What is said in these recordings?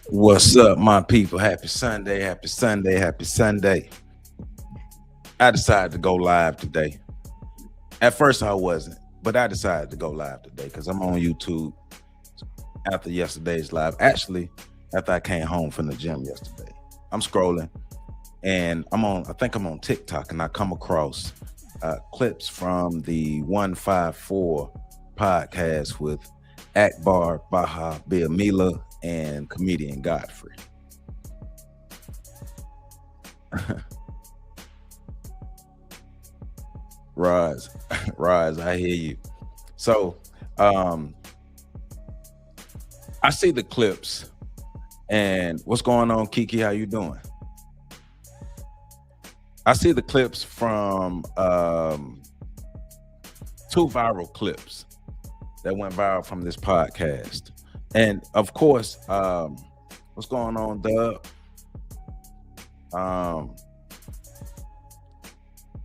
What's up, my people? Happy Sunday, happy Sunday, happy Sunday. I decided to go live today. At first, I wasn't, but I decided to go live today because I'm on YouTube after yesterday's live. Actually, after I came home from the gym yesterday, I'm scrolling and I think I'm on TikTok, and I come across clips from the 154 podcast with Akbar Baha Biamila and comedian Godfrey. Rise, rise, I hear you. So um I see the clips. And what's going on, Kiki? How you doing? I see the clips from two viral clips that went viral from this podcast. And of course, what's going on, Dub? Um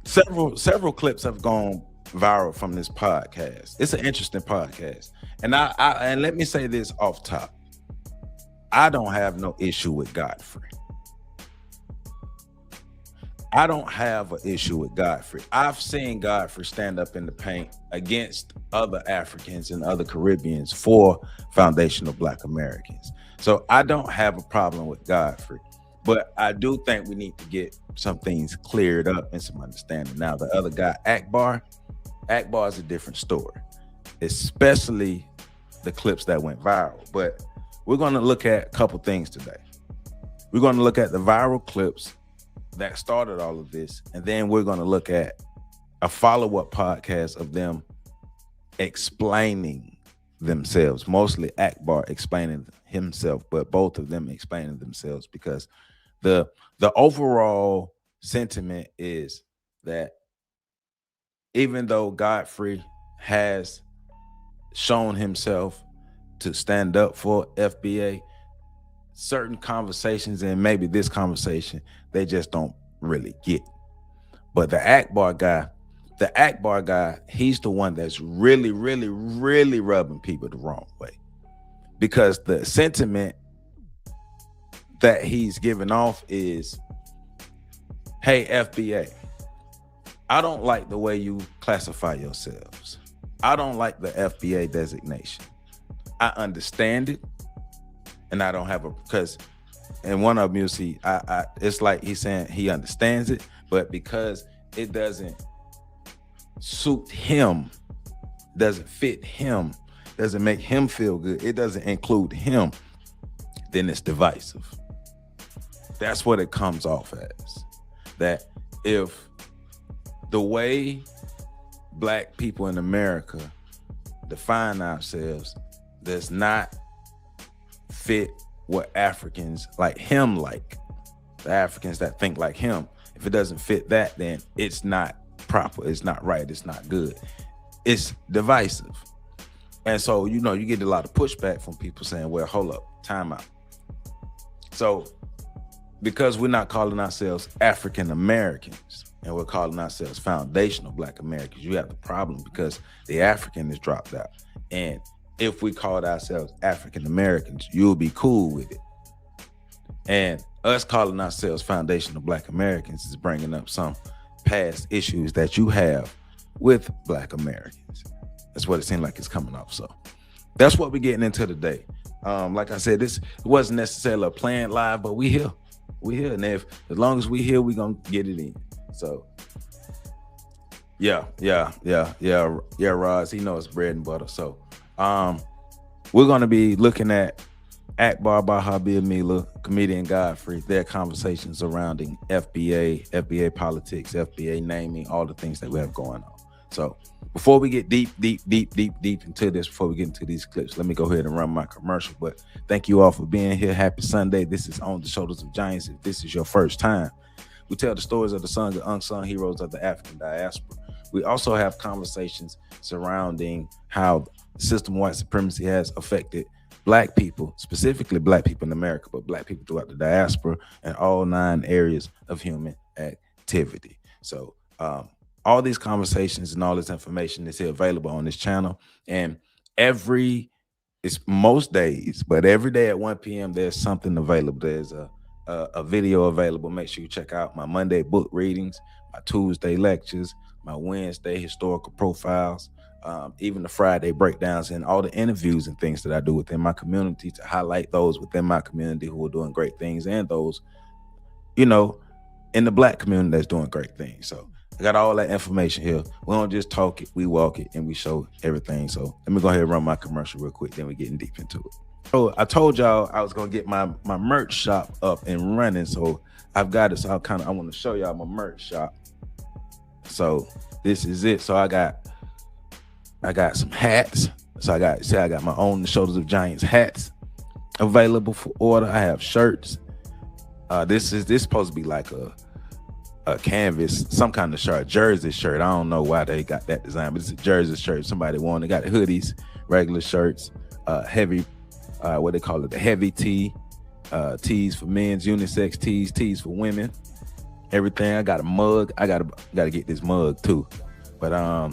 several clips have gone viral from this podcast. It's an interesting podcast. And and let me say this off top. I don't have no issue with Godfrey. I don't have an issue with Godfrey. I've seen Godfrey stand up in the paint against other Africans and other Caribbeans for foundational Black Americans. So I don't have a problem with Godfrey, but I do think we need to get some things cleared up and some understanding. Now, the other guy, Akbar is a different story, especially the clips that went viral. But we're going to look at a couple things today. We're going to look at the viral clips that started all of this, and then we're going to look at a follow-up podcast of them explaining themselves, mostly Akbar explaining himself, but both of them explaining themselves, because the overall sentiment is that even though Godfrey has shown himself to stand up for FBA, certain conversations, and maybe this conversation, they just don't really get. But the Akbar guy, he's the one that's really, really, really rubbing people the wrong way, because the sentiment that he's giving off is, hey, FBA, I don't like the way you classify yourselves. I don't like the FBA designation. I understand it, and I don't have because in one of them you see, it's like he's saying he understands it, but because it doesn't suit him, doesn't fit him, doesn't make him feel good, it doesn't include him, then it's divisive. That's what it comes off as. That if the way Black people in America define ourselves does not fit what Africans like him like, the Africans that think like him, if it doesn't fit that, then it's not proper, it's not right, it's not good, it's divisive. And so, you get a lot of pushback from people saying, well, hold up, time out. So because we're not calling ourselves African Americans and we're calling ourselves foundational Black Americans, you have the problem because the African is dropped out. And if we called ourselves African Americans, you'll be cool with it. And us calling ourselves foundational Black Americans is bringing up some past issues that you have with Black Americans. That's what it seemed like it's coming off. So that's what we're getting into today. Like I said, this wasn't necessarily a planned live, but we here. And as long as we here, we're gonna get it in. So yeah, Roz, he knows bread and butter. So we're gonna be looking at Akbar Baha Biamila, comedian Godfrey, their conversations surrounding FBA politics, FBA naming, all the things that we have going on. So before we get deep into this, before we get into these clips, let me go ahead and run my commercial. But thank you all for being here. Happy Sunday. This is On the Shoulders of Giants. If this is your first time, we tell the stories of the sung and unsung heroes of the African diaspora. We also have conversations surrounding how system white supremacy has affected Black people, specifically Black people in America, but Black people throughout the diaspora and all 9 areas of human activity. So all these conversations and all this information is here available on this channel. And every it's most days, but every day at 1 p.m. there's something available. There's a video available. Make sure you check out my Monday book readings, my Tuesday lectures, my Wednesday historical profiles, even the Friday breakdowns, and all the interviews and things that I do within my community to highlight those within my community who are doing great things, and those, you know, in the Black community that's doing great things. So I got all that information here. We don't just talk it, we walk it, and we show everything. So let me go ahead and run my commercial real quick, then we're getting deep into it. So I told y'all I was gonna get my merch shop up and running. So I've got it. So I want to show y'all my merch shop. So this is it. So I got some hats. So I got my own Shoulders of Giants hats available for order. I have shirts. This supposed to be like a canvas, some kind of shirt, jersey shirt. I don't know why they got that design, but it's a jersey shirt. Somebody wanted. Got hoodies, regular shirts, heavy, what they call it, the heavy tee, tees for men's, unisex tees for women. Everything. I got a mug. I gotta get this mug too. But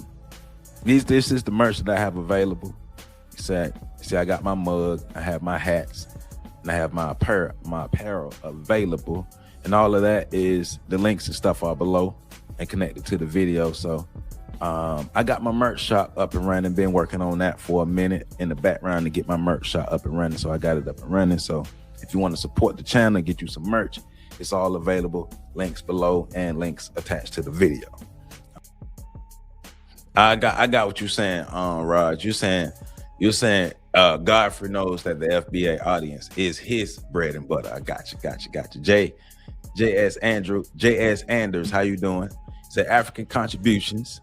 this is the merch that I have available. See, I got my mug. I have my hats. And I have my apparel available, and all of that is the links and stuff are below and connected to the video. So I got my merch shop up and running, been working on that for a minute in the background to get my merch shop up and running. So I got it up and running. So if you want to support the channel and get you some merch, it's all available, links below and links attached to the video. I got what you're saying, Raj. You're saying Godfrey knows that the FBA audience is his bread and butter. I got you. J.S. Anders, how you doing? Say African contributions,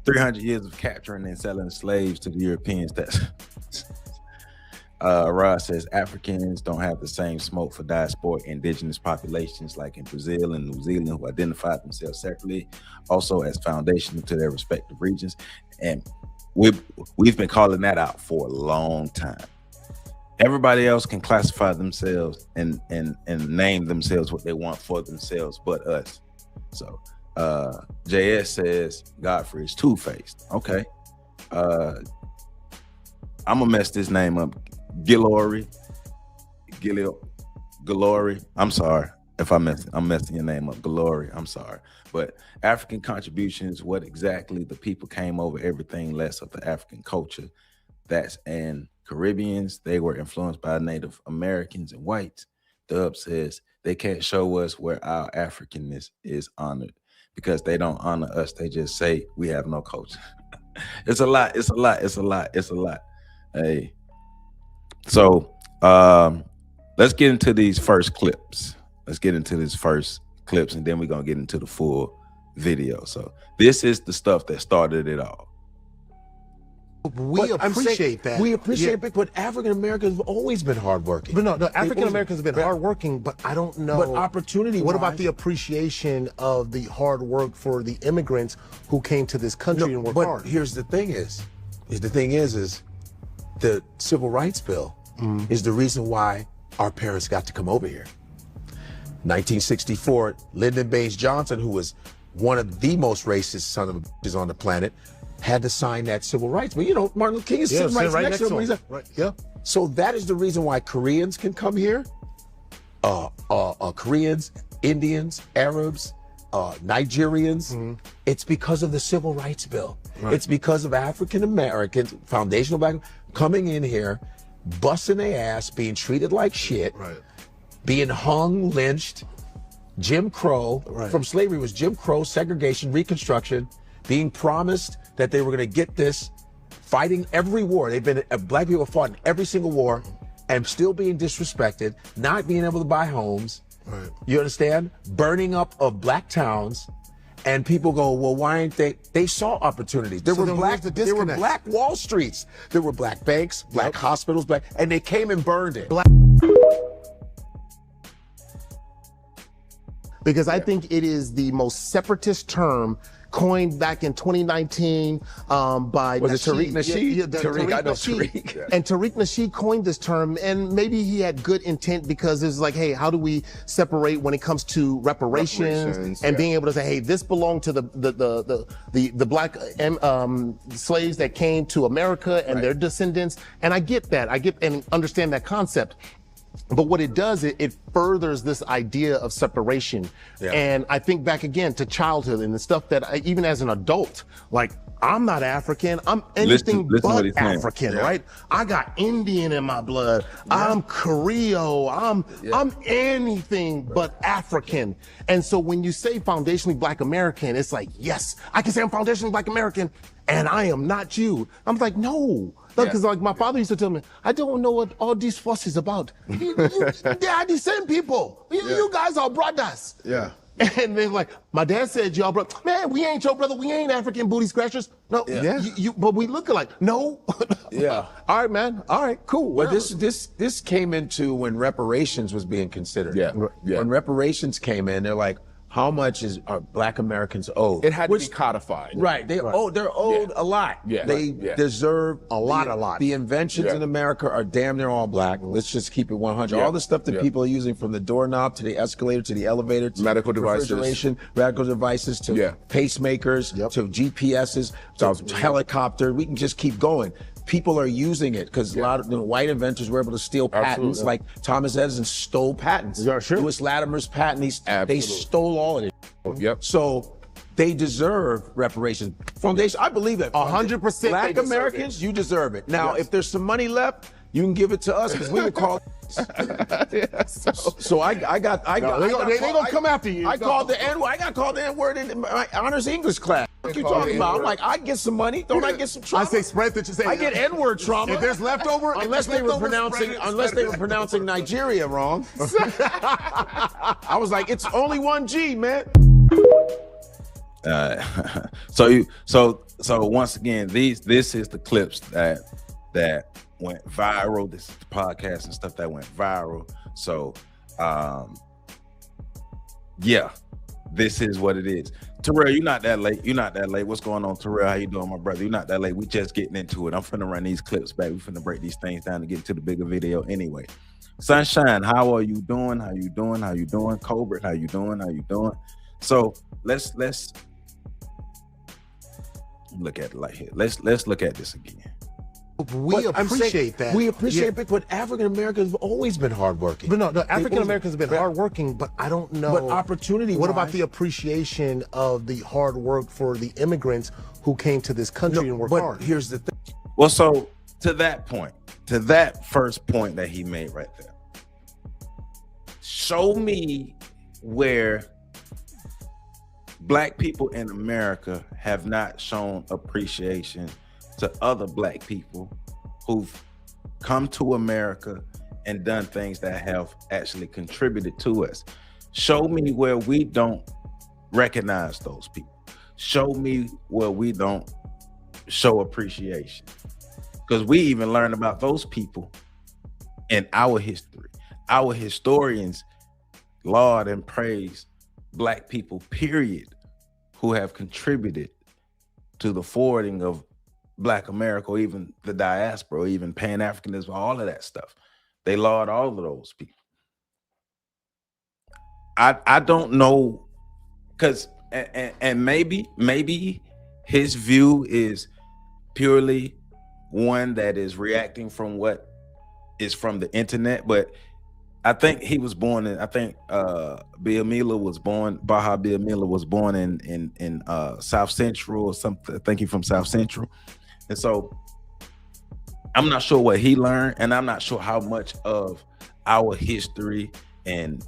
300 years of capturing and selling slaves to the Europeans. That's Rod says Africans don't have the same smoke for diasporic indigenous populations like in Brazil and New Zealand, who identify themselves separately, also as foundational to their respective regions. And we've been calling that out for a long time. Everybody else can classify themselves and name themselves what they want for themselves, but us. So JS says Godfrey is two-faced. Okay. I'm gonna mess this name up. Glory. I'm sorry if I'm messing your name up. Glory. I'm sorry. But African contributions, what exactly the people came over, everything less of the African culture. That's in Caribbeans. They were influenced by Native Americans and whites. Dub says they can't show us where our Africanness is honored because they don't honor us. They just say we have no culture. It's a lot. Hey. So let's get into these first clips. And then we're gonna get into the full video. So this is the stuff that started it all. We appreciate that. We appreciate it, but African Americans have always been hardworking. But no, African Americans have been hardworking, but I don't know. But opportunity. What about the appreciation of the hard work for the immigrants who came to this country and worked hard? But here's the thing is the Civil Rights Bill is the reason why our parents got to come over here. 1964, Lyndon Baines Johnson, who was one of the most racist son of a bitches on the planet, had to sign that civil rights. But you know, Martin Luther King is sitting right next to him. Right. Yeah. So that is the reason why Koreans can come here. Koreans, Indians, Arabs, Nigerians. It's because of the Civil Rights Bill. Right. It's because of African Americans, foundational black, coming in here, busting their ass, being treated like shit, being hung, lynched, Jim Crow. From slavery was Jim Crow, segregation, Reconstruction, being promised that they were going to get this, fighting every war. They've been, black people fought in every single war and still being disrespected, not being able to buy homes. You understand? Burning up of black towns. And people go, well, why ain't they saw opportunities. There were black Wall Streets. There were black banks, black hospitals, and they came and burned it. Because I think it is the most separatist term coined back in 2019 by Was it Tariq Nasheed? Yeah, Tariq, I know Nasheed. Tariq. Yeah. And Tariq Nasheed coined this term, and maybe he had good intent because it's like, hey, how do we separate when it comes to reparations and being able to say, hey, this belonged to the black slaves that came to America and their descendants. And I get that. I get and understand that concept. But what it does, it furthers this idea of separation. Yeah. And I think back again to childhood and the stuff that even as an adult, like, I'm not African, I'm anything listen what but he's saying. African, right? I got Indian in my blood. I'm Creole, I'm anything but African. And so when you say foundationally Black American, it's like, yes, I can say I'm foundationally Black American and I am not you. I'm like, no. Because like my father used to tell me, I don't know what all these fuss is about. They are the same people. You guys are brothers. Yeah. And they're like, my dad said, y'all brother. Man, we ain't your brother. We ain't African booty scratchers. No, but we look alike. No. Yeah. All right, man. All right, cool. Well, whatever. this came into when reparations was being considered. Yeah. When reparations came in, they're like, how much are Black Americans owed? It had to be codified. Right. They're owed a lot. Yeah. They deserve a lot. The inventions in America are damn near all Black. Let's just keep it 100. Yeah. All the stuff that people are using, from the doorknob to the escalator to the elevator to Medical devices. refrigeration, medical devices to pacemakers to GPSs to helicopter. We can just keep going. People are using it because a lot of white inventors were able to steal patents. Like Thomas Edison stole patents. Yeah, sure. Lewis Latimer's patent, they stole all of it. Yep. So they deserve reparations. Foundation, I believe that. 100% Black they deserve Americans, you deserve it. Now, if there's some money left, you can give it to us because we will call. So I got. They gonna come after you. I called the N-word. I got called the N-word in my honors English class. What you talking about? I'm like, I get some money. Don't I get some trauma? I say spread that you say. I get N-word trauma. If there's leftover, unless they were pronouncing Nigeria wrong. I was like, it's only 1G, man. So once again, this is the clips that went viral. This is the podcast and stuff that went viral. So this is what it is. Terrell, you're not that late. What's going on, Terrell? How you doing, my brother? You're not that late. We just getting into it. I'm finna run these clips back. We finna break these things down to get into the bigger video anyway. Sunshine, how are you doing? How you doing? Cobra, how you doing? So let's look at it like here. Let's look at this again. We appreciate that. We appreciate it, but African Americans have always been hardworking. But no, African Americans have been hardworking, but I don't know. But opportunity. What about the appreciation of the hard work for the immigrants who came to this country and worked hard? Here's the thing. Well, so to that first point that he made right there, show me where Black people in America have not shown appreciation to other Black people who've come to America and done things that have actually contributed to us. Show me where we don't recognize those people. Show me where we don't show appreciation. Because we even learn about those people in our history. Our historians laud and praise Black people, period, who have contributed to the forwarding of Black America, or even the diaspora, or even Pan-Africanism, all of that stuff. They laud all of those people. I don't know, because and maybe his view is purely one that is reacting from what is from the internet, but I think he was born in, Baha Bill Miller was born in South Central or something. I think he's from South Central. And so I'm not sure what he learned, and I'm not sure how much of our history and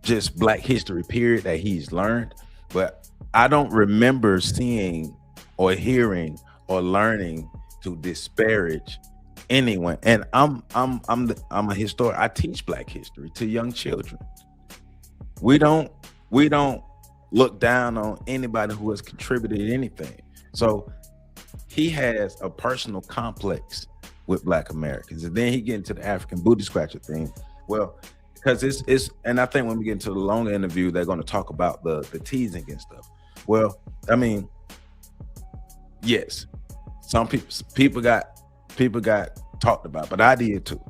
just Black history period that he's learned, but I don't remember seeing or hearing or learning to disparage anyone. And I'm a historian. I teach Black history to young children. We don't look down on anybody who has contributed anything. So he has a personal complex with Black Americans, and then he get into the African booty scratcher thing. Well, because it's and I think when we get into the longer interview, they're going to talk about the teasing and stuff. Well, I mean, yes, some people got talked about, but I did too.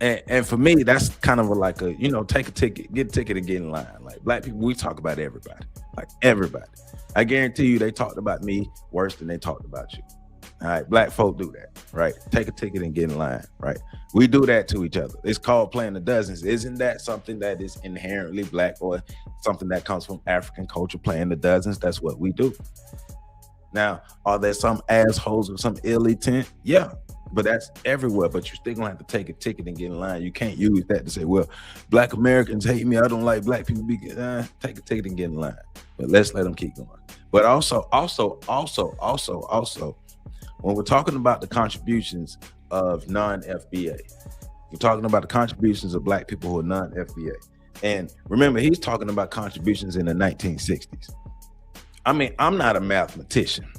And for me, that's kind of like a, take a ticket, get a ticket and get in line. Like black people, we talk about everybody, like everybody. I guarantee you they talked about me worse than they talked about you. All right, black folk do that, right? Take a ticket and get in line, right? We do that to each other. It's called playing the dozens. Isn't that something that is inherently black or something that comes from African culture, playing the dozens? That's what we do. Now, are there some assholes with some ill intent? Yeah, but that's everywhere. But you're still gonna have to take a ticket and get in line. You can't use that to say, well, black Americans hate me. I don't like black people. Take a ticket and get in line. But let's let them keep going. But also, when we're talking about the contributions of non-FBA, we're talking about the contributions of black people who are non-FBA. And remember, he's talking about contributions in the 1960s. I mean, I'm not a mathematician,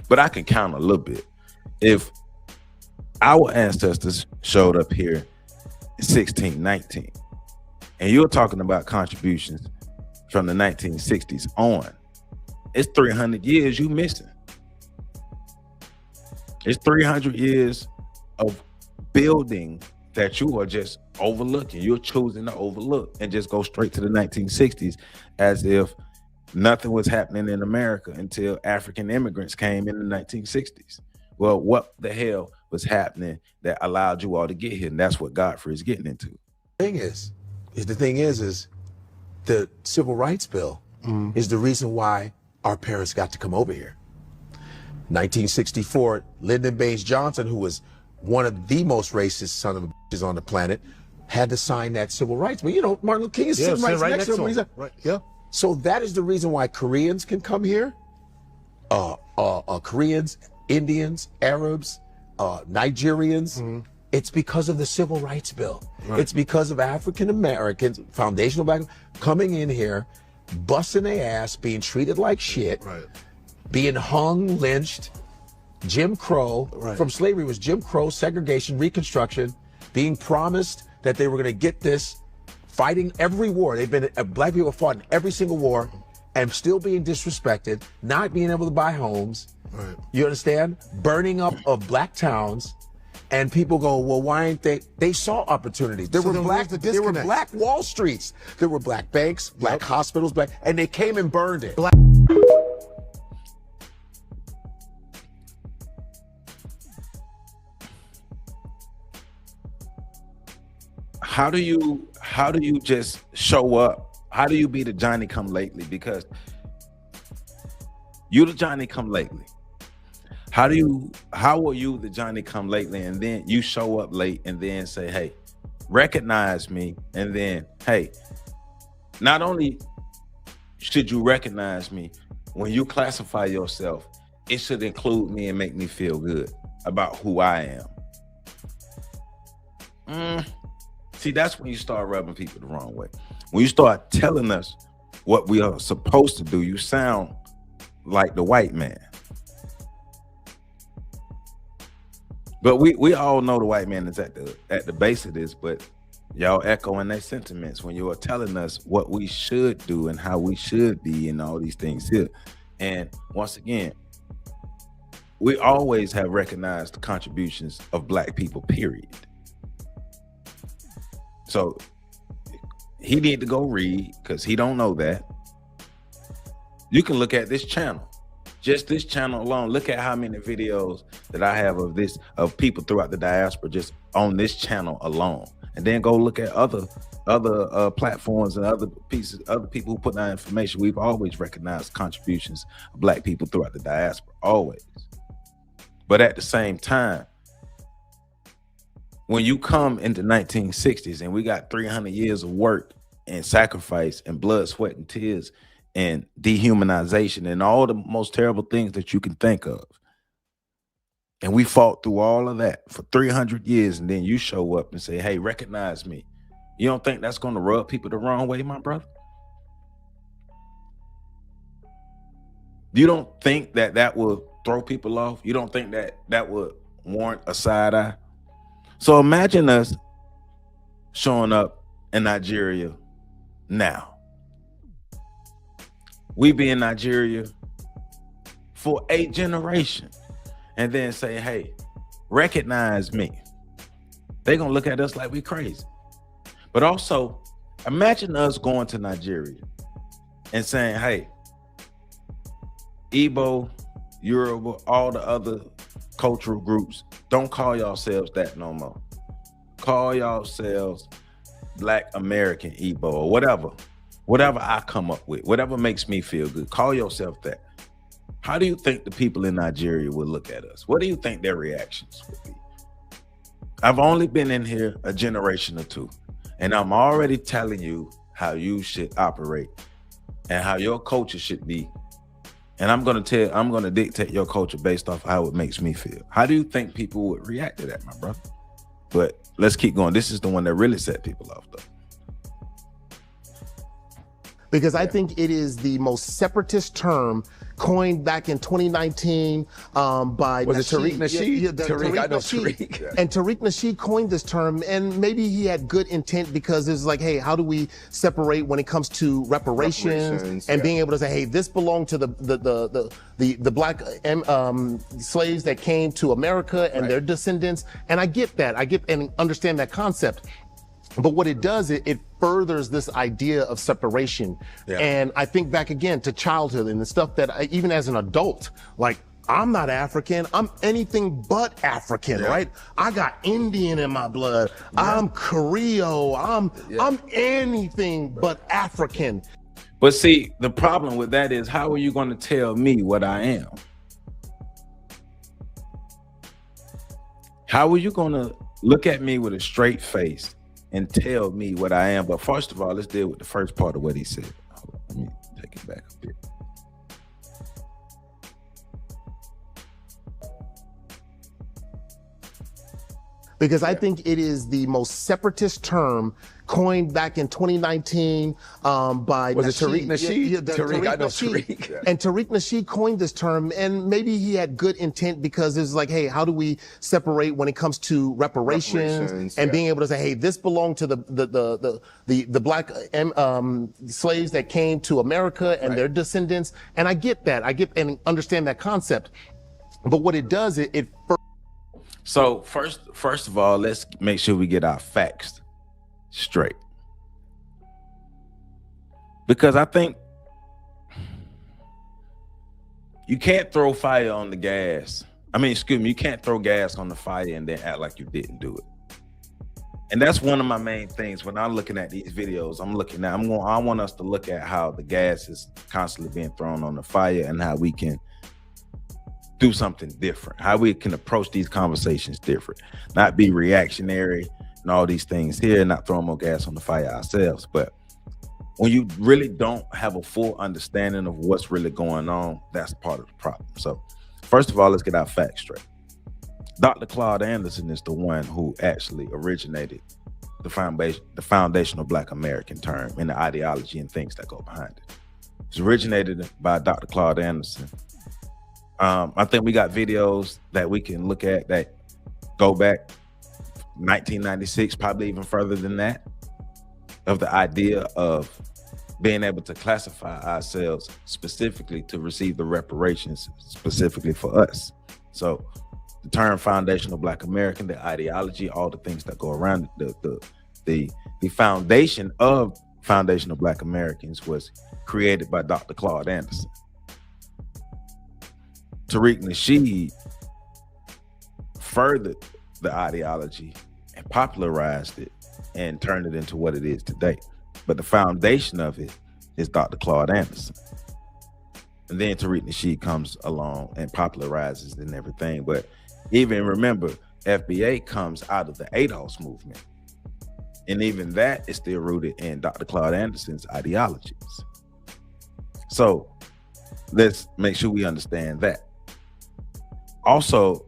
but I can count a little bit. If our ancestors showed up here in 1619, and you're talking about contributions from the 1960s on, it's 300 years you missing. It's 300 years of building that you are just overlooking. You're choosing to overlook and just go straight to the 1960s as if nothing was happening in America until African immigrants came in the 1960s. Well, what the hell was happening that allowed you all to get here? And that's what Godfrey is getting into. The thing is the Civil Rights Bill is the reason why our parents got to come over here. 1964, Lyndon Baines Johnson, who was one of the most racist son of bitches on the planet, had to sign that civil rights. But Martin Luther King is civil rights next to him. Right. Yeah. So that is the reason why Koreans can come here. Koreans, Indians, Arabs, Nigerians. It's because of the Civil Rights Bill. Right. It's because of African Americans, foundational background, coming in here, busting their ass, being treated like shit. Right. Being hung, lynched, Jim Crow. Right. From slavery was Jim Crow, segregation, Reconstruction, being promised that they were going to get this, fighting every war. Black people fought in every single war and still being disrespected, not being able to buy homes. Right. You understand? Burning up of black towns. And people go, well, why ain't they? They saw opportunities. There were black Wall Streets. There were black banks, black hospitals, and they came and burned it. How do you just show up? How do you be the Johnny come lately? Because you the Johnny come lately. How are you the Johnny come lately, and then you show up late and then say, hey, recognize me, and then, hey, not only should you recognize me, when you classify yourself, it should include me and make me feel good about who I am. See, that's when you start rubbing people the wrong way. When you start telling us what we are supposed to do, you sound like the white man. But we all know the white man is at the base of this, but y'all echoing their sentiments when you are telling us what we should do and how we should be and all these things here. And once again, we always have recognized the contributions of black people, period. So he need to go read, because he don't know that. You can look at this channel. Just this channel alone, look at how many videos that I have of people throughout the diaspora just on this channel alone. And then go look at other platforms and other people who put out information. We've always recognized contributions of black people throughout the diaspora, always. But at the same time, when you come into 1960s and we got 300 years of work and sacrifice and blood, sweat, and tears and dehumanization and all the most terrible things that you can think of, and we fought through all of that for 300 years, and then you show up and say, hey, recognize me. You don't think that's going to rub people the wrong way, my brother? You don't think that will throw people off? You don't think that would warrant a side eye? So imagine us showing up in Nigeria now. we be in Nigeria for a generation and then say, hey, recognize me. They're gonna look at us like we crazy. But also, imagine us going to Nigeria and saying, hey, Igbo, Yoruba, all the other cultural groups, don't call yourselves that no more. Call yourselves Black American Igbo or whatever I come up with, whatever makes me feel good. Call yourself that. How do you think the people in Nigeria will look at us? What do you think their reactions would be? I've only been in here a generation or two, and I'm already telling you how you should operate and how your culture should be. And I'm gonna dictate your culture based off how it makes me feel. How do you think people would react to that, my brother? But let's keep going. This is the one that really set people off, though. Because I think it is the most separatist term coined back in 2019 by Was it Tariq Nasheed? Tariq I know Nasheed. Tariq. And Tariq Nasheed coined this term, and maybe he had good intent because it's like, hey, how do we separate when it comes to reparations and being able to say, hey, this belonged to the Black slaves that came to America and their descendants. And I get that. I get and understand that concept. But what it does, it furthers this idea of separation. And I think back again to childhood and the stuff that even as an adult, like, I'm not African, I'm anything but African, right? I got Indian in my blood. I'm Creole, I'm anything but African. But see, the problem with that is, how are you going to tell me what I am? How are you going to look at me with a straight face and tell me what I am? But first of all, let's deal with the first part of what he said. Hold on, let me take it back a bit. Because I think it is the most separatist term coined back in 2019 by Was it Tariq Nasheed? Tariq, I know Nasheed. Tariq. And Tariq Nasheed coined this term, and maybe he had good intent because it's like, hey, how do we separate when it comes to reparations and being able to say, hey, this belonged to the Black slaves that came to America and their descendants. And I get that. I get and understand that concept. But what it does, it So first of all, let's make sure we get our facts straight. Because I think you can't throw fire on the gas. I mean, excuse me, you can't throw gas on the fire and then act like you didn't do it. And that's one of my main things when I'm looking at these videos. I want us to look at how the gas is constantly being thrown on the fire and how we can do something different, how we can approach these conversations different, not be reactionary and all these things here, not throw more gas on the fire ourselves. But when you really don't have a full understanding of what's really going on, that's part of the problem. So first of all, let's get our facts straight. Dr. Claude Anderson is the one who actually originated the foundational Black American term and the ideology and things that go behind it. It's originated by Dr. Claude Anderson. I think we got videos that we can look at that go back 1996, probably even further than that, of the idea of being able to classify ourselves specifically to receive the reparations specifically for us. So the term foundational Black American, the ideology, all the things that go around the foundation of foundational Black Americans was created by Dr. Claude Anderson. Tariq Nasheed furthered the ideology and popularized it and turned it into what it is today. But the foundation of it is Dr. Claude Anderson. And then Tariq Nasheed comes along and popularizes it and everything. But even remember, FBA comes out of the ADOS movement. And even that is still rooted in Dr. Claude Anderson's ideologies. So let's make sure we understand that. Also,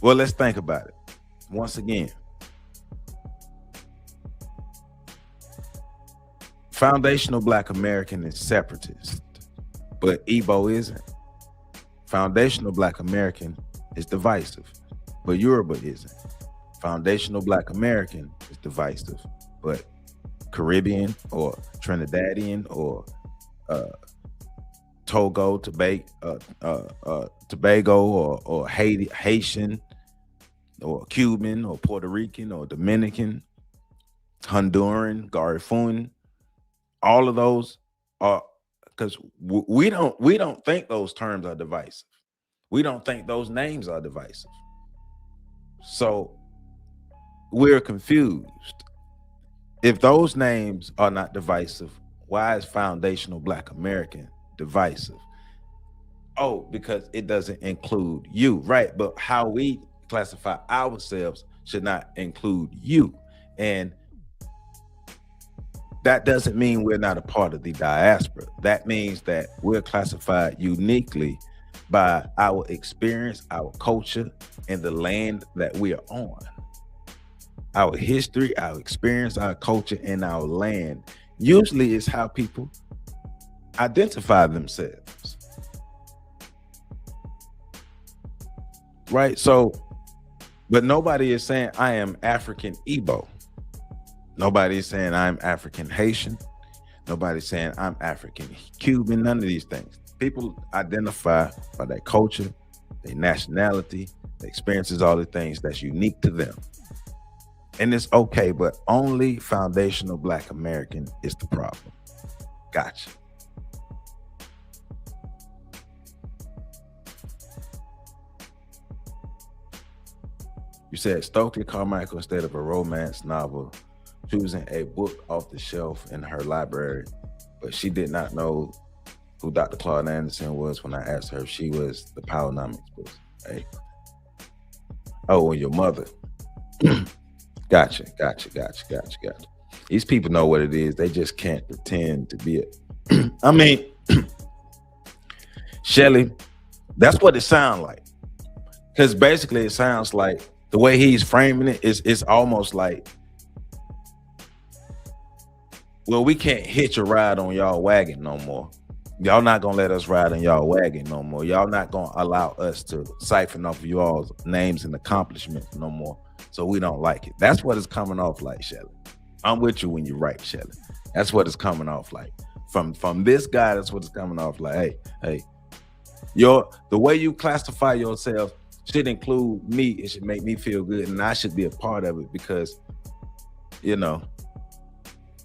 well, let's think about it. Once again, foundational Black American is separatist, but Igbo isn't. Foundational Black American is divisive, but Yoruba isn't. Foundational Black American is divisive, but Caribbean or Trinidadian or Togo, Tobago, or Haitian, or Cuban, or Puerto Rican, or Dominican, Honduran, Garifun. All of those are, because we don't think those terms are divisive. We don't think those names are divisive. So we're confused. If those names are not divisive, why is foundational Black American divisive? Oh, because it doesn't include you, right? But how we classify ourselves should not include you. And that doesn't mean we're not a part of the diaspora. That means that we're classified uniquely by our experience, our culture, and the land that we are on. Our history, our experience, our culture, and our land usually is how people identify themselves. Right? So, but nobody is saying I am African Igbo. Nobody is saying I'm African Haitian. Nobody's saying I'm African Cuban, none of these things. People identify by their culture, their nationality, their experiences, all the things that's unique to them. And it's okay, but only foundational Black American is the problem. Gotcha. You said Stokely Carmichael, instead of a romance novel, choosing a book off the shelf in her library, but she did not know who Dr. Claude Anderson was when I asked her if she was the Powernomics book. Hey. Oh, well, your mother. Gotcha. These people know what it is. They just can't pretend to be it. I mean, Shelly, that's what it sounds like. Because basically it sounds like the way he's framing it is almost like, well, we can't hitch a ride on y'all wagon no more. Y'all not gonna let us ride on y'all wagon no more. Y'all not gonna allow us to siphon off of y'all's names and accomplishments no more. So we don't like it. That's what it's coming off like, Shelly. I'm with you when you're right, Shelly. That's what it's coming off like. From this guy, that's what it's coming off like. Hey, the way you classify yourself should include me. It should make me feel good, and I should be a part of it because, you know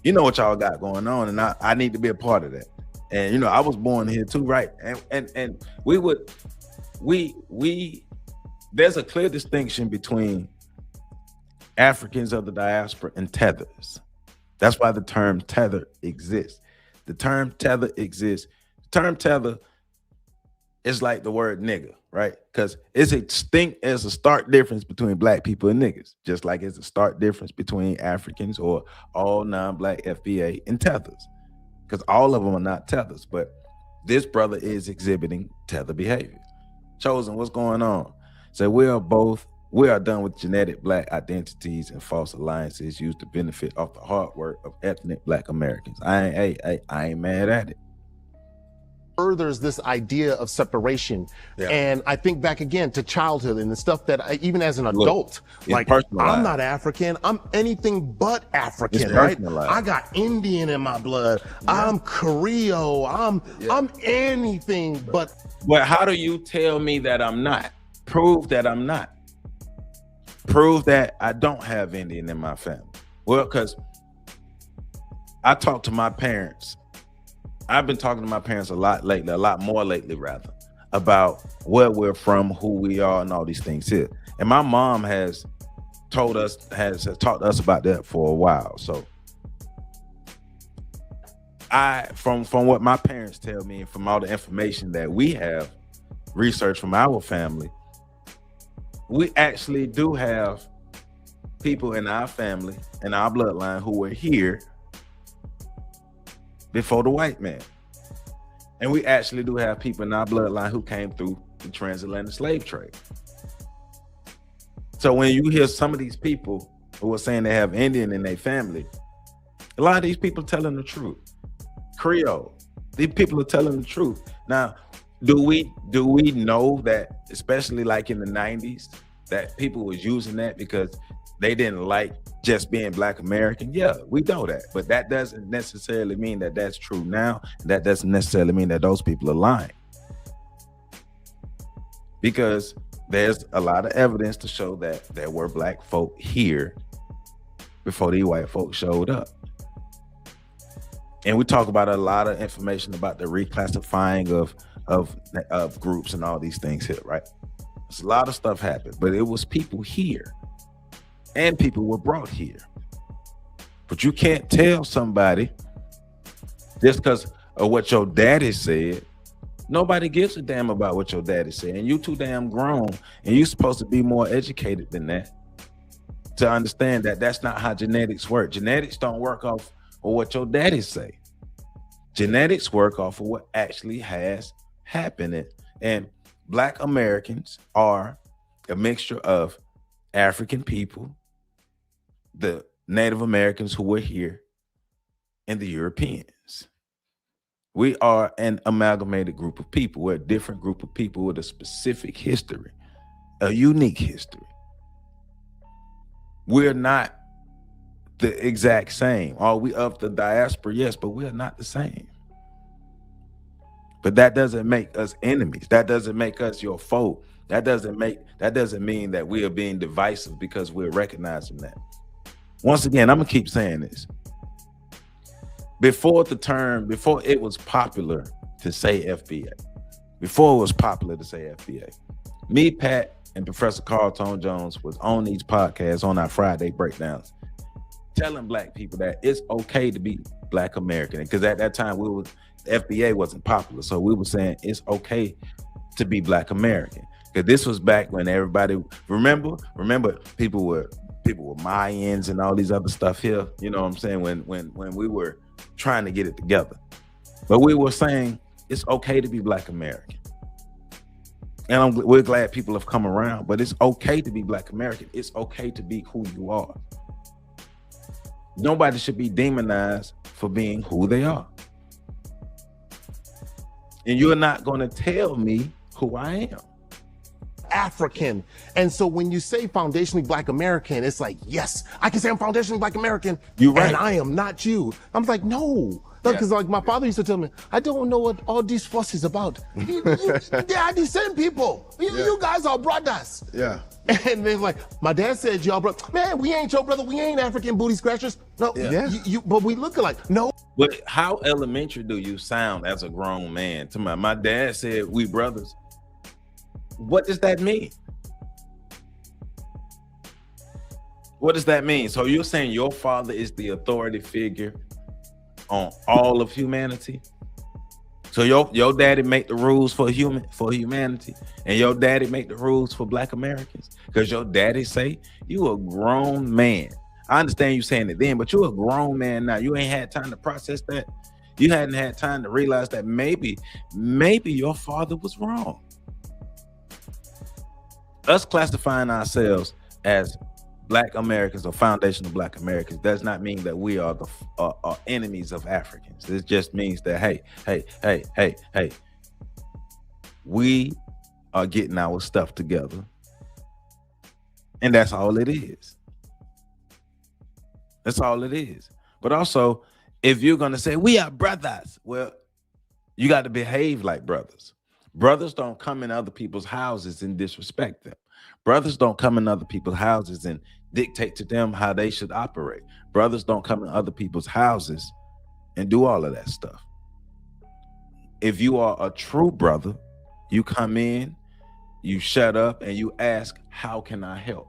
what y'all got going on, and I need to be a part of that. And I was born here too, right? And there's a clear distinction between Africans of the diaspora and tethers. That's why the term tether exists. The term tether exists. The term tether is like the word nigga, right? Because it's extinct as a stark difference between Black people and niggas, just like it's a stark difference between Africans or all non-Black FBA and tethers, because all of them are not tethers. But this brother is exhibiting tether behavior. Chosen, what's going on? So we are done with genetic Black identities and false alliances used to benefit off the hard work of ethnic Black Americans. I ain't mad at it. Furthers this idea of separation. Yeah. And I think back again to childhood and the stuff that even as an adult, like I'm not African, I'm anything but African, right? I got Indian in my blood. Yeah. I'm Creole. I'm anything but. But how do you tell me that I'm not? Prove that I'm not. Prove that I don't have Indian in my family. Well, because I talk to my parents. I've been talking to my parents a lot more lately, rather, about where we're from, who we are, and all these things here. And my mom has taught us about that for a while. So from what my parents tell me, and from all the information that we have researched from our family, we actually do have people in our family, in our bloodline, who were here before the white man. And we actually do have people in our bloodline who came through the transatlantic slave trade. So when you hear some of these people who are saying they have Indian in their family, a lot of these people are telling the truth. Creole, these people are telling the truth. Now, do we know that, especially like in the 90s, that people was using that because they didn't like just being Black American. Yeah, we know that, but that doesn't necessarily mean that that's true now. That doesn't necessarily mean that those people are lying, because there's a lot of evidence to show that there were Black folk here before these white folks showed up. And we talk about a lot of information about the reclassifying of groups and all these things here, right? There's a lot of stuff happened, but it was people here and people were brought here. But you can't tell somebody just because of what your daddy said. Nobody gives a damn about what your daddy said, and you too damn grown, and you're supposed to be more educated than that to understand that that's not how genetics work. Genetics don't work off of what your daddy say. Genetics work off of what actually has happened. And Black Americans are a mixture of African people, the Native Americans who were here, and the Europeans. We are an amalgamated group of people. We're a different group of people with a specific history, a unique history. We're not the exact same. Are we of the diaspora? Yes, but we are not the same. But that doesn't make us enemies. That doesn't make us your foe. That doesn't mean that we are being divisive because we're recognizing that. Once again, I'm gonna keep saying this. Before it was popular to say FBA, me, Pat, and Professor Carl Tone Jones was on these podcasts on our Friday breakdowns, telling Black people that it's okay to be Black American. Because at that time, FBA wasn't popular. So we were saying it's okay to be Black American. Because this was back when everybody, remember people were Mayans and all these other stuff here. You know what I'm saying? When we were trying to get it together. But we were saying it's okay to be Black American. And we're glad people have come around, but it's okay to be Black American. It's okay to be who you are. Nobody should be demonized for being who they are. And you're not going to tell me who I am. African. And so when you say foundationally Black American, it's like, yes, I can say I'm foundationally Black American. You're right. And I am not you. I'm like, no. Because like my father used to tell me, I don't know what all this fuss is about. They are the same people. You guys are brothers. Yeah. And they're like, my dad said y'all brother. Man, we ain't your brother. We ain't African booty scratchers. No, but we look alike. No. But how elementary do you sound as a grown man? To my dad said we brothers. What does that mean? What does that mean? So you're saying your father is the authority figure on all of humanity? So your daddy make the rules for humanity, and your daddy make the rules for Black Americans? Because your daddy say you a grown man. I understand you saying it then, but you're a grown man now. You ain't had time to process that. You hadn't had time to realize that maybe your father was wrong. Us classifying ourselves as Black Americans or foundational Black Americans does not mean that we are the enemies of Africans. It just means that, hey, we are getting our stuff together. And that's all it is. That's all it is. But also, if you're going to say, we are brothers, well, you got to behave like brothers. Brothers don't come in other people's houses and disrespect them. Brothers don't come in other people's houses and dictate to them how they should operate. Brothers don't come in other people's houses and do all of that stuff. If you are a true brother, you come in, you shut up, and you ask, how can I help?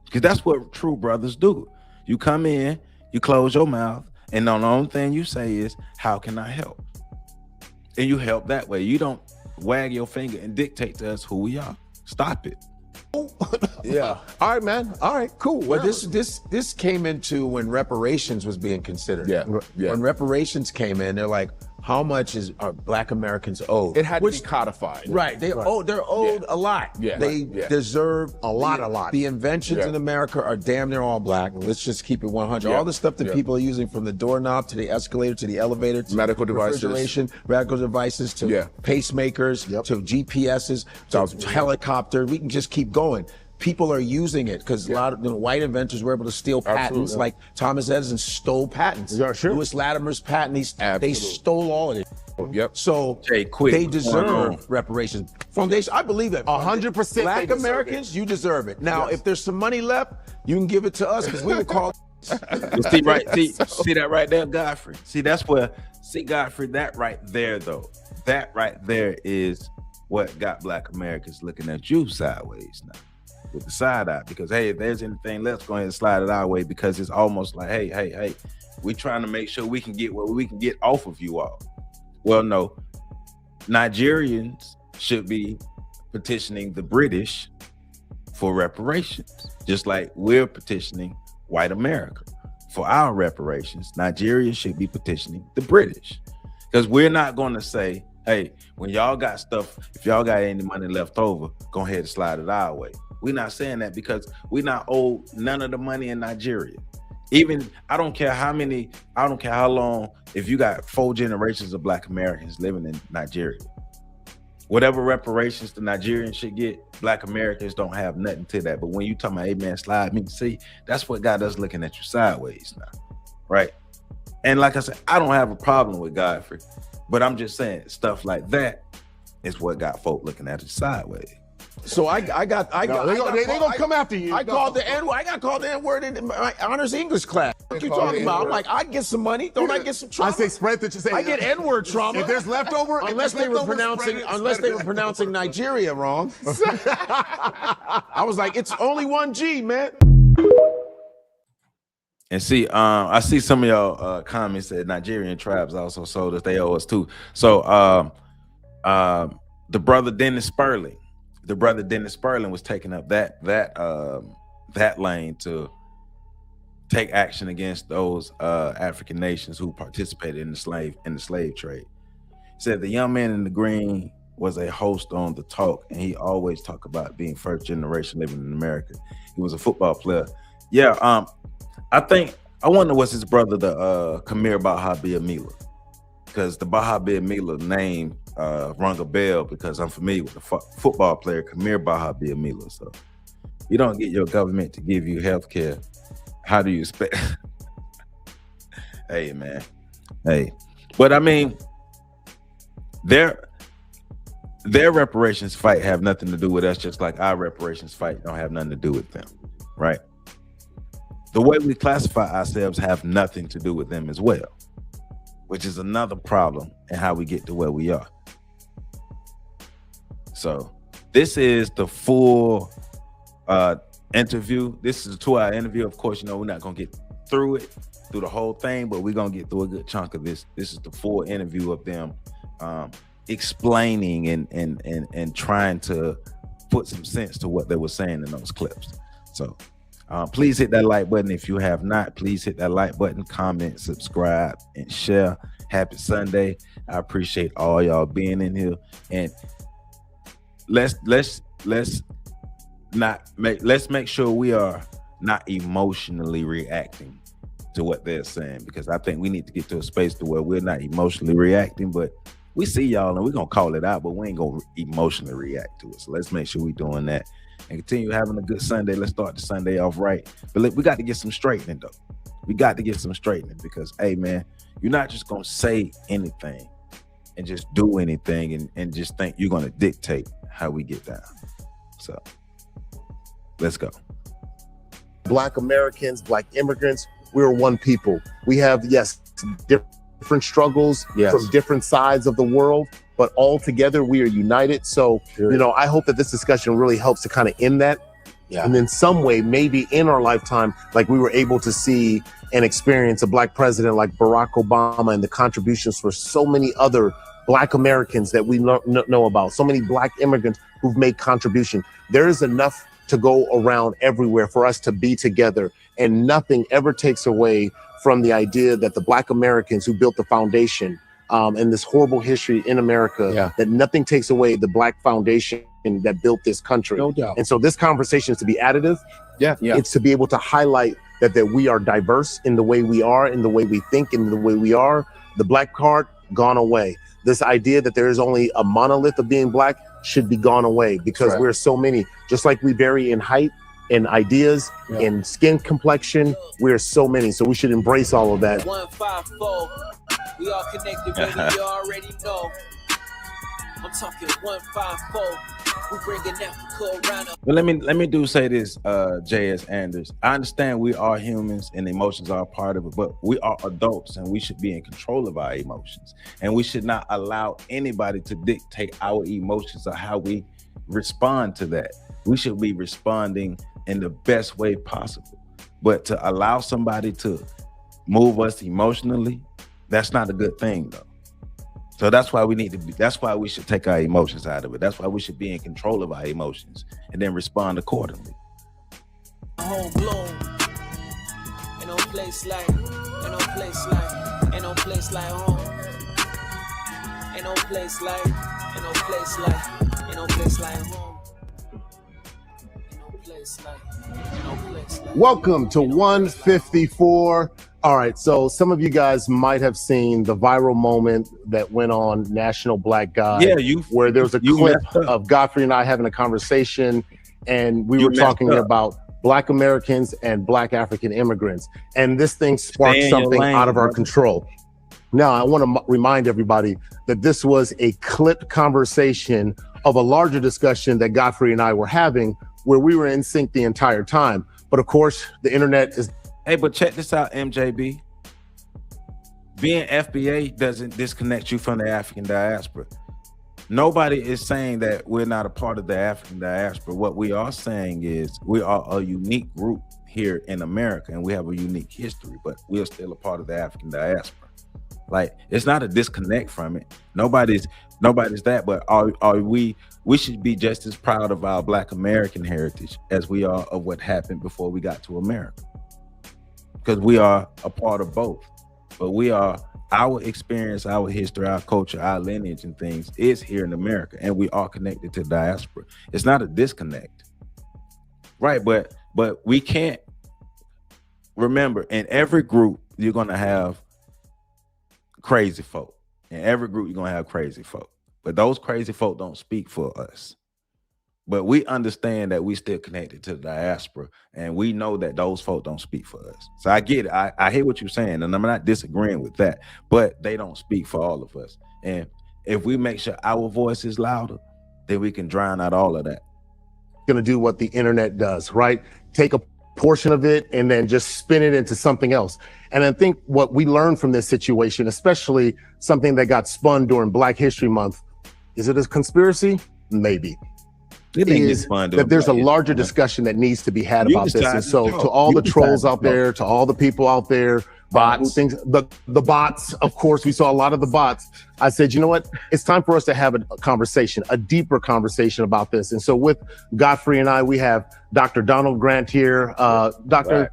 Because that's what true brothers do. You come in, you close your mouth, and the only thing you say is, how can I help? And you help that way. You don't wag your finger and dictate to us who we are. Stop it. Yeah. All right, man. All right, cool. Well, this came into when reparations was being considered. Yeah. When reparations came in, they're like, how much are Black Americans owed? It had to be codified. Right. They're owed a lot. Yeah. They deserve a lot. The inventions in America are damn near all Black. Let's just keep it 100. Yeah. All the stuff that people are using, from the doorknob to the escalator to the elevator to medical devices, medical devices to pacemakers to GPSs to helicopter. We can just keep going. people are using it because a lot of white inventors were able to steal patents. Like Thomas Edison stole patents. Lewis Latimer's patent, they stole all of it. So they deserve reparations. Foundation, I believe that. 100%. Black Americans, you deserve it. Now, if there's some money left, you can give it to us because we will call. See that right there, Godfrey. See, that's where, Godfrey, that right there, though. That right there is what got Black Americans looking at you sideways now, with the side eye. Because, hey, if there's anything left, go ahead and slide it our way, because it's almost like, hey, we're trying to make sure we can get what we can get off of you all. Well, no, Nigerians should be petitioning the British for reparations, just like we're petitioning white America for our reparations. Nigeria should be petitioning the British, because we're not going to say, hey, when y'all got stuff, if y'all got any money left over, go ahead and slide it our way. We're not saying that because we're not owed none of the money in Nigeria. Even, I don't care how long, if you got 4 generations of Black Americans living in Nigeria, whatever reparations the Nigerians should get, Black Americans don't have nothing to that. But when you talking about, hey man, slide me, see, that's what got us looking at you sideways now, right? And like I said, I don't have a problem with Godfrey, but I'm just saying stuff like that is what got folk looking at you sideways. So they gonna come after you. I got called the N-word in my honors English class. What you talking about? I'm like, I get some money. Don't I get some trauma? I say spread that you say. I get N-word trauma. If there's leftover, unless they were pronouncing Nigeria wrong. I was like, it's only 1G, man. And see, I see some of y'all comments that Nigerian tribes also sold us. They owe us too. So the brother Dennis Sperling was taking up that lane to take action against those African nations who participated in the slave trade. He said the young man in the green was a host on The Talk, and he always talked about being first generation living in America. He was a football player. Yeah, I wonder what's his brother, the Kamir Baha-Biamila, because the Baha-Biamila name rung a bell because I'm familiar with the football player Kamir Baha-Biamila. So you don't get your government to give you health care. How do you expect? Hey, man. Hey. But I mean, their reparations fight have nothing to do with us, just like our reparations fight don't have nothing to do with them, right? The way we classify ourselves have nothing to do with them as well, which is another problem in how we get to where we are. So this is the full interview. This is a 2-hour interview. Of course, we're not going to get through the whole thing, but we're going to get through a good chunk of this. This is the full interview of them explaining and trying to put some sense to what they were saying in those clips. So please hit that like button. If you have not, please hit that like button, comment, subscribe, and share. Happy Sunday. I appreciate all y'all being in here. And let's make sure we are not emotionally reacting to what they're saying, because I think we need to get to a space to where we're not emotionally reacting, but we see y'all and we're gonna call it out, but we ain't gonna emotionally react to it. So let's make sure we're doing that and continue having a good Sunday. Let's start the Sunday off right. But we got to get some straightening though. We got to get some straightening, because hey man, you're not just gonna say anything and just do anything and just think you're gonna dictate how we get down. So let's go. Black Americans, Black immigrants, we're one people. We have, yes, different struggles from different sides of the world, but all together we are united. So, I hope that this discussion really helps to kind of end that. Yeah. And in some way, maybe in our lifetime, like we were able to see and experience a Black president like Barack Obama and the contributions for so many other Black Americans that we know about, so many Black immigrants who've made contribution. There is enough to go around everywhere for us to be together, and nothing ever takes away from the idea that the Black Americans who built the foundation and this horrible history in America, that nothing takes away the Black foundation that built this country. No doubt. And so this conversation is to be additive. It's to be able to highlight that we are diverse in the way we are, in the way we think, in the way we are. The Black card gone away. This idea that there is only a monolith of being Black should be gone away because we're so many. Just like we vary in height and ideas and skin complexion, we're so many. So we should embrace all of that. 154. We all connected, baby. You already know. I'm talking 154. We bringing Africa around. But let me say this, J.S. Anders. I understand we are humans and emotions are a part of it, but we are adults and we should be in control of our emotions. And we should not allow anybody to dictate our emotions or how we respond to that. We should be responding in the best way possible. But to allow somebody to move us emotionally, that's not a good thing, though. So that's why that's why we should take our emotions out of it. That's why we should be in control of our emotions and then respond accordingly. Home bloom. Ain't no place like home. Ain't no place like home. Ain't no place like. Welcome to 154. All right, so some of you guys might have seen the viral moment that went on National Black Guy, where there was a clip of Godfrey and I having a conversation, and we were talking about Black Americans and Black African immigrants, and this thing sparked something out of our control. Now, I want to remind everybody that this was a clipped conversation of a larger discussion that Godfrey and I were having, where we were in sync the entire time. But of course, the internet is... Hey, but check this out, MJB. Being FBA doesn't disconnect you from the African diaspora. Nobody is saying that we're not a part of the African diaspora. What we are saying is we are a unique group here in America, and we have a unique history, but we're still a part of the African diaspora. Like, it's not a disconnect from it. Nobody's that, but we should be just as proud of our Black American heritage as we are of what happened before we got to America. Because we are a part of both, but we are, our experience, our history, our culture, our lineage and things is here in America, and we are connected to diaspora. It's not a disconnect, right? But we can't remember, in every group you're gonna have crazy folk. In every group you're gonna have crazy folk, but those crazy folk don't speak for us. But we understand that we still connected to the diaspora, and we know that those folk don't speak for us. So I get it. I hear what you're saying, and I'm not disagreeing with that, but they don't speak for all of us. And if we make sure our voice is louder, then we can drown out all of that. Going to do what the internet does, right? Take a portion of it and then just spin it into something else. And I think what we learned from this situation, especially something that got spun during Black History Month, is it a conspiracy? Maybe. Is that there's a larger discussion that needs to be had about this. And so to all the trolls out there, to all the people out there, bots, the bots, of course, we saw a lot of the bots. I said, you know what? It's time for us to have a conversation, a deeper conversation about this. And so with Godfrey and I, we have Dr. Donald Grant here. Doctor,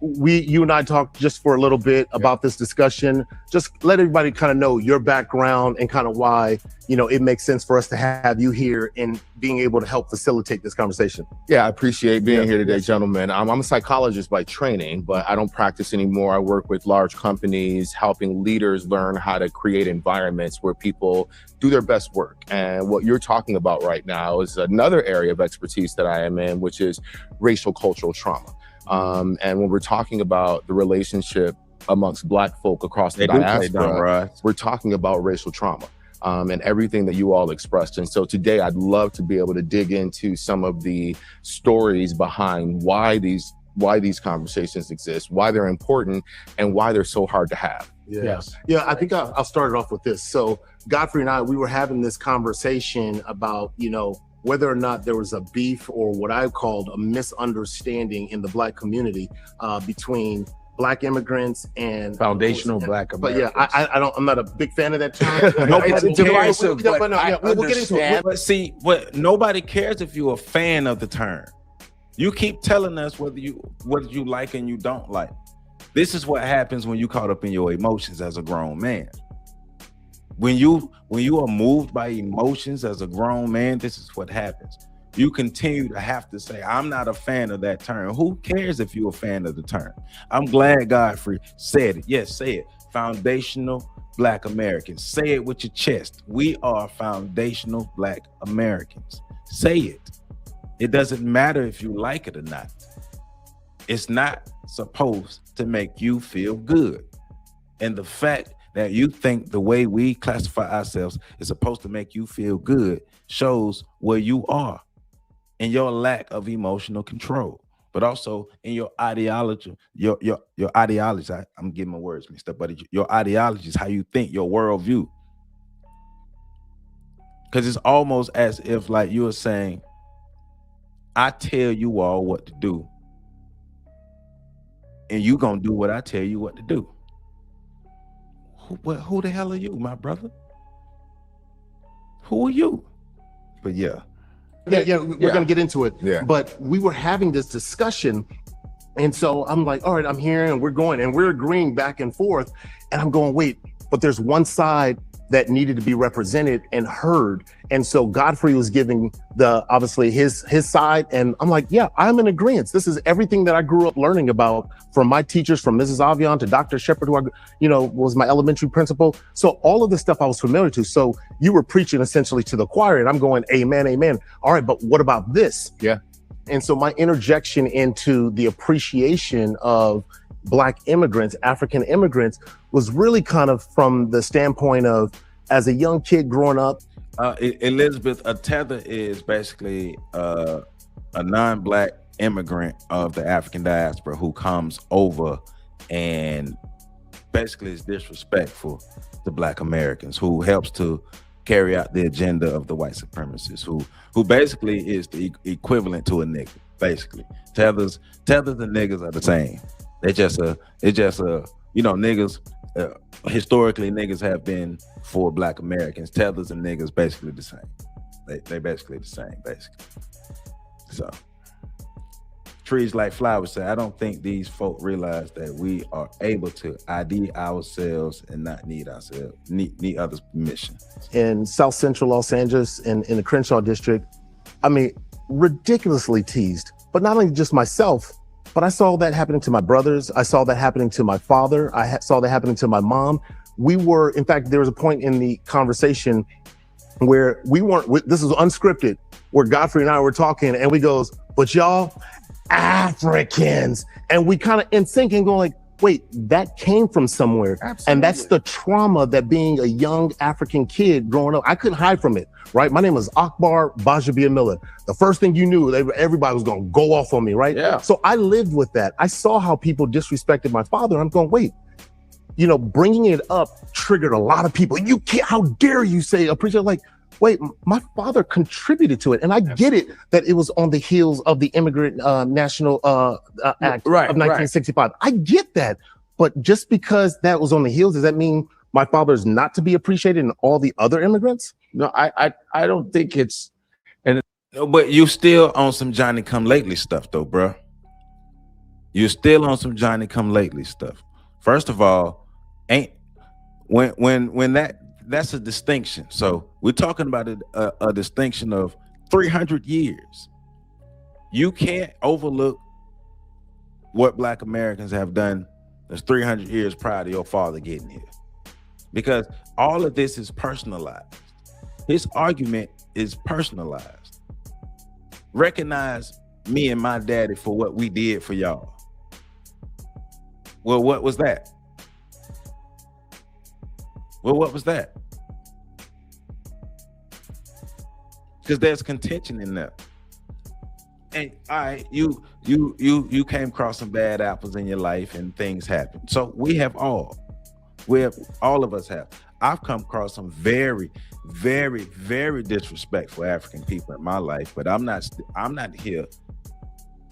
you and I talked just for a little bit about this discussion. Just let everybody kind of know your background and kind of why, you know, it makes sense for us to have you here and being able to help facilitate this conversation. Yeah, I appreciate being here today, gentlemen. I'm a psychologist by training, but I don't practice anymore. I work with large companies, helping leaders learn how to create environments where people do their best work. And what you're talking about right now is another area of expertise that I am in, which is racial cultural trauma. And when we're talking about the relationship amongst Black folk across the diaspora, we're talking about racial trauma and everything that you all expressed. And so today I'd love to be able to dig into some of the stories behind why these conversations exist, why they're important, and why they're so hard to have. Yeah, I think I'll start it off with this. So Godfrey and I, we were having this conversation about, you know, whether or not there was a beef or what I called a misunderstanding in the Black community between Black immigrants and foundational Black Americans. But yeah, I'm not a big fan of that term. It's divisive, but we'll get into it. But see, nobody cares if you're a fan of the term. You keep telling us what you like and you don't like. This is what happens when you caught up in your emotions as a grown man. When you are moved by emotions as a grown man, this is what happens. You continue to have to say, I'm not a fan of that term. Who cares if you're a fan of the term? I'm glad Godfrey said it. Yes, say it. Foundational Black Americans. Say it with your chest. We are foundational Black Americans. Say it. It doesn't matter if you like it or not. It's not supposed to make you feel good. And the fact that you think the way we classify ourselves is supposed to make you feel good shows where you are in your lack of emotional control, but also in your ideology, your ideology. I'm getting my words mixed up, but your ideology is how you think, your worldview. Because it's almost as if like you are saying, I tell you all what to do, and you gonna do what I tell you what to do. Who the hell are you, my brother? Who are you? But yeah, we're gonna get into it. Yeah. But we were having this discussion, and so I'm like, all right, I'm here, and we're going, and we're agreeing back and forth, and I'm going, wait, but there's one side that needed to be represented and heard, and so Godfrey was giving obviously his side, and I'm like, yeah, I'm in agreement. This is everything that I grew up learning about from my teachers, from Mrs. Avion to Dr. Shepard, who was my elementary principal. So all of this stuff I was familiar to. So you were preaching essentially to the choir, and I'm going, amen, amen. All right, but what about this? Yeah. And so my interjection into the appreciation of Black immigrants, African immigrants, was really kind of from the standpoint of, as a young kid growing up. Elizabeth, a tether is basically a non-Black immigrant of the African diaspora who comes over and basically is disrespectful to Black Americans, who helps to carry out the agenda of the white supremacists, who basically is the equivalent to a nigga. Basically, tethers and niggas are the same. Niggas. Historically, niggas have been for Black Americans. Tethers and niggas basically the same. They basically the same, basically. So, Trees Like Flowers say, I don't think these folk realize that we are able to ID ourselves and not need others' permission. In South Central Los Angeles, in the Crenshaw district, I mean, ridiculously teased. But not only just myself, but I saw that happening to my brothers. I saw that happening to my father. I saw that happening to my mom. In fact, there was a point in the conversation where this was unscripted, where Godfrey and I were talking, and we goes, but y'all Africans. And we kind of in sync and going like, wait, that came from somewhere. Absolutely. And that's the trauma that being a young African kid growing up, I couldn't hide from it, right? My name was Akbar Bajabia Miller. The first thing you knew, everybody was going to go off on me, right? Yeah. So I lived with that. I saw how people disrespected my father. And I'm going, wait, bringing it up triggered a lot of people. You can't, how dare you say, appreciate, like, wait, my father contributed to it. And I get it that it was on the heels of the Immigrant National Act of 1965. I get that. But just because that was on the heels, does that mean my father's not to be appreciated in all the other immigrants? No, I don't think it's. No, but you still on some Johnny Come Lately stuff though, bro. You're still on some Johnny Come Lately stuff. First of all, that's a distinction. So we're talking about a distinction of 300 years. You can't overlook what Black Americans have done that's 300 years prior to your father getting here, because all of this is personalized. His argument is personalized. Recognize me and my daddy for what we did for y'all. Well, what was that? Well, what was that? Because there's contention in there. And all right, you came across some bad apples in your life and things happen. So all of us have. I've come across some very, very, very disrespectful African people in my life, but I'm not here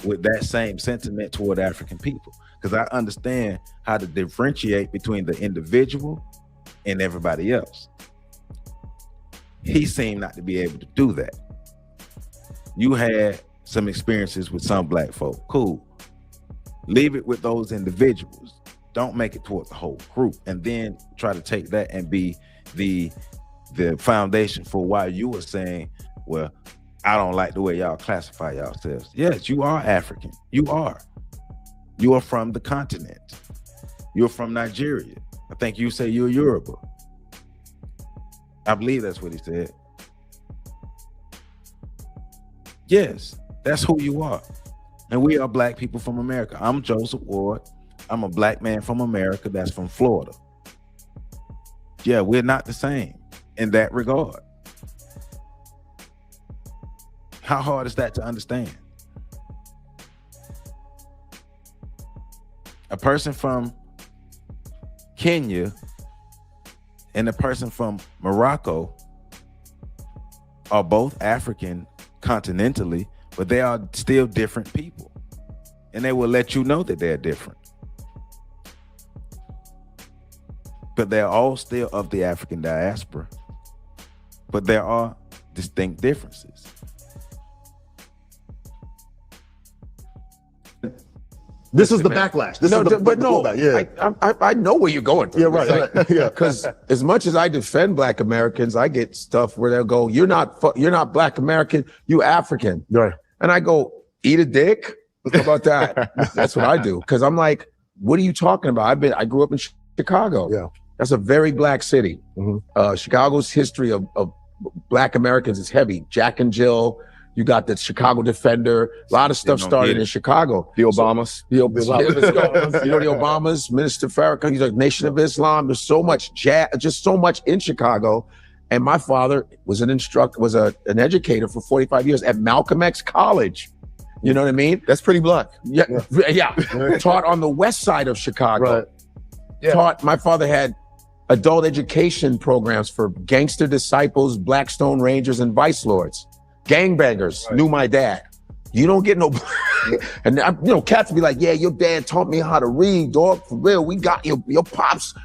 with that same sentiment toward African people, because I understand how to differentiate between the individual and everybody else. He seemed not to be able to do that. You had some experiences with some Black folk. Cool. Leave it with those individuals. Don't make it toward the whole group, and then try to take that and be the foundation for why you were saying, well, I don't like the way y'all classify yourselves. Yes, you are African. You are from the continent. You're from Nigeria. I think you say you're Yoruba. I believe that's what he said. Yes, that's who you are. And we are black people from America. I'm Joseph Ward. I'm a black man from America that's from Florida. Yeah, we're not the same in that regard. How hard is that to understand? A person from Kenya and a person from Morocco are both African continentally, but they are still different people. And they will let you know that they're different. But they're all still of the African diaspora. But there are distinct differences. This is the backlash. This is the blowback. Yeah. I know where you're going. Yeah, right. Yeah. Because as much as I defend black Americans, I get stuff where they'll go, "You're not black American, you African." Right. And I go, "Eat a dick." How about that? That's what I do. Because I'm like, what are you talking about? I grew up in Chicago. Yeah. That's a very black city. Chicago's history of black Americans is heavy. Jack and Jill. You got the Chicago Defender. A lot of stuff started in Chicago. The Obamas. You know, the Obamas, Minister Farrakhan, he's like Nation of Islam. There's so much just so much in Chicago. And my father was an educator for 45 years at Malcolm X College. You know what I mean? That's pretty black. Yeah. Taught on the west side of Chicago. Right. Yeah. My father had adult education programs for gangster disciples, Blackstone Rangers, and vice lords. Gangbangers knew my dad. You don't get no, and cats be like, "Yeah, your dad taught me how to read, dog. For real, we got your pops."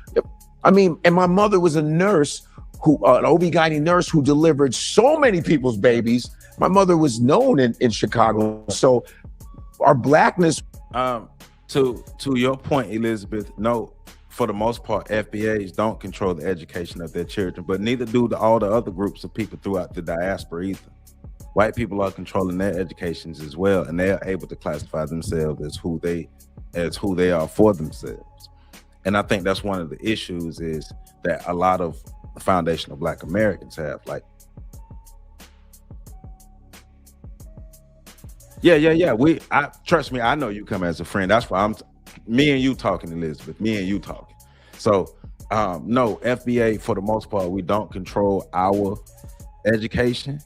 I mean, and my mother was a nurse an OB-GYN nurse who delivered so many people's babies. My mother was known in Chicago. So our blackness. To your point, Elizabeth, no, for the most part, FBAs don't control the education of their children, but neither do all the other groups of people throughout the diaspora either. White people are controlling their educations as well, and they are able to classify themselves as who they are for themselves. And I think that's one of the issues is that a lot of foundational Black Americans have. Like, yeah. Trust me, I know you come as a friend. That's why me and you talking, Elizabeth. Me and you talking. So no, FBA for the most part, we don't control our education,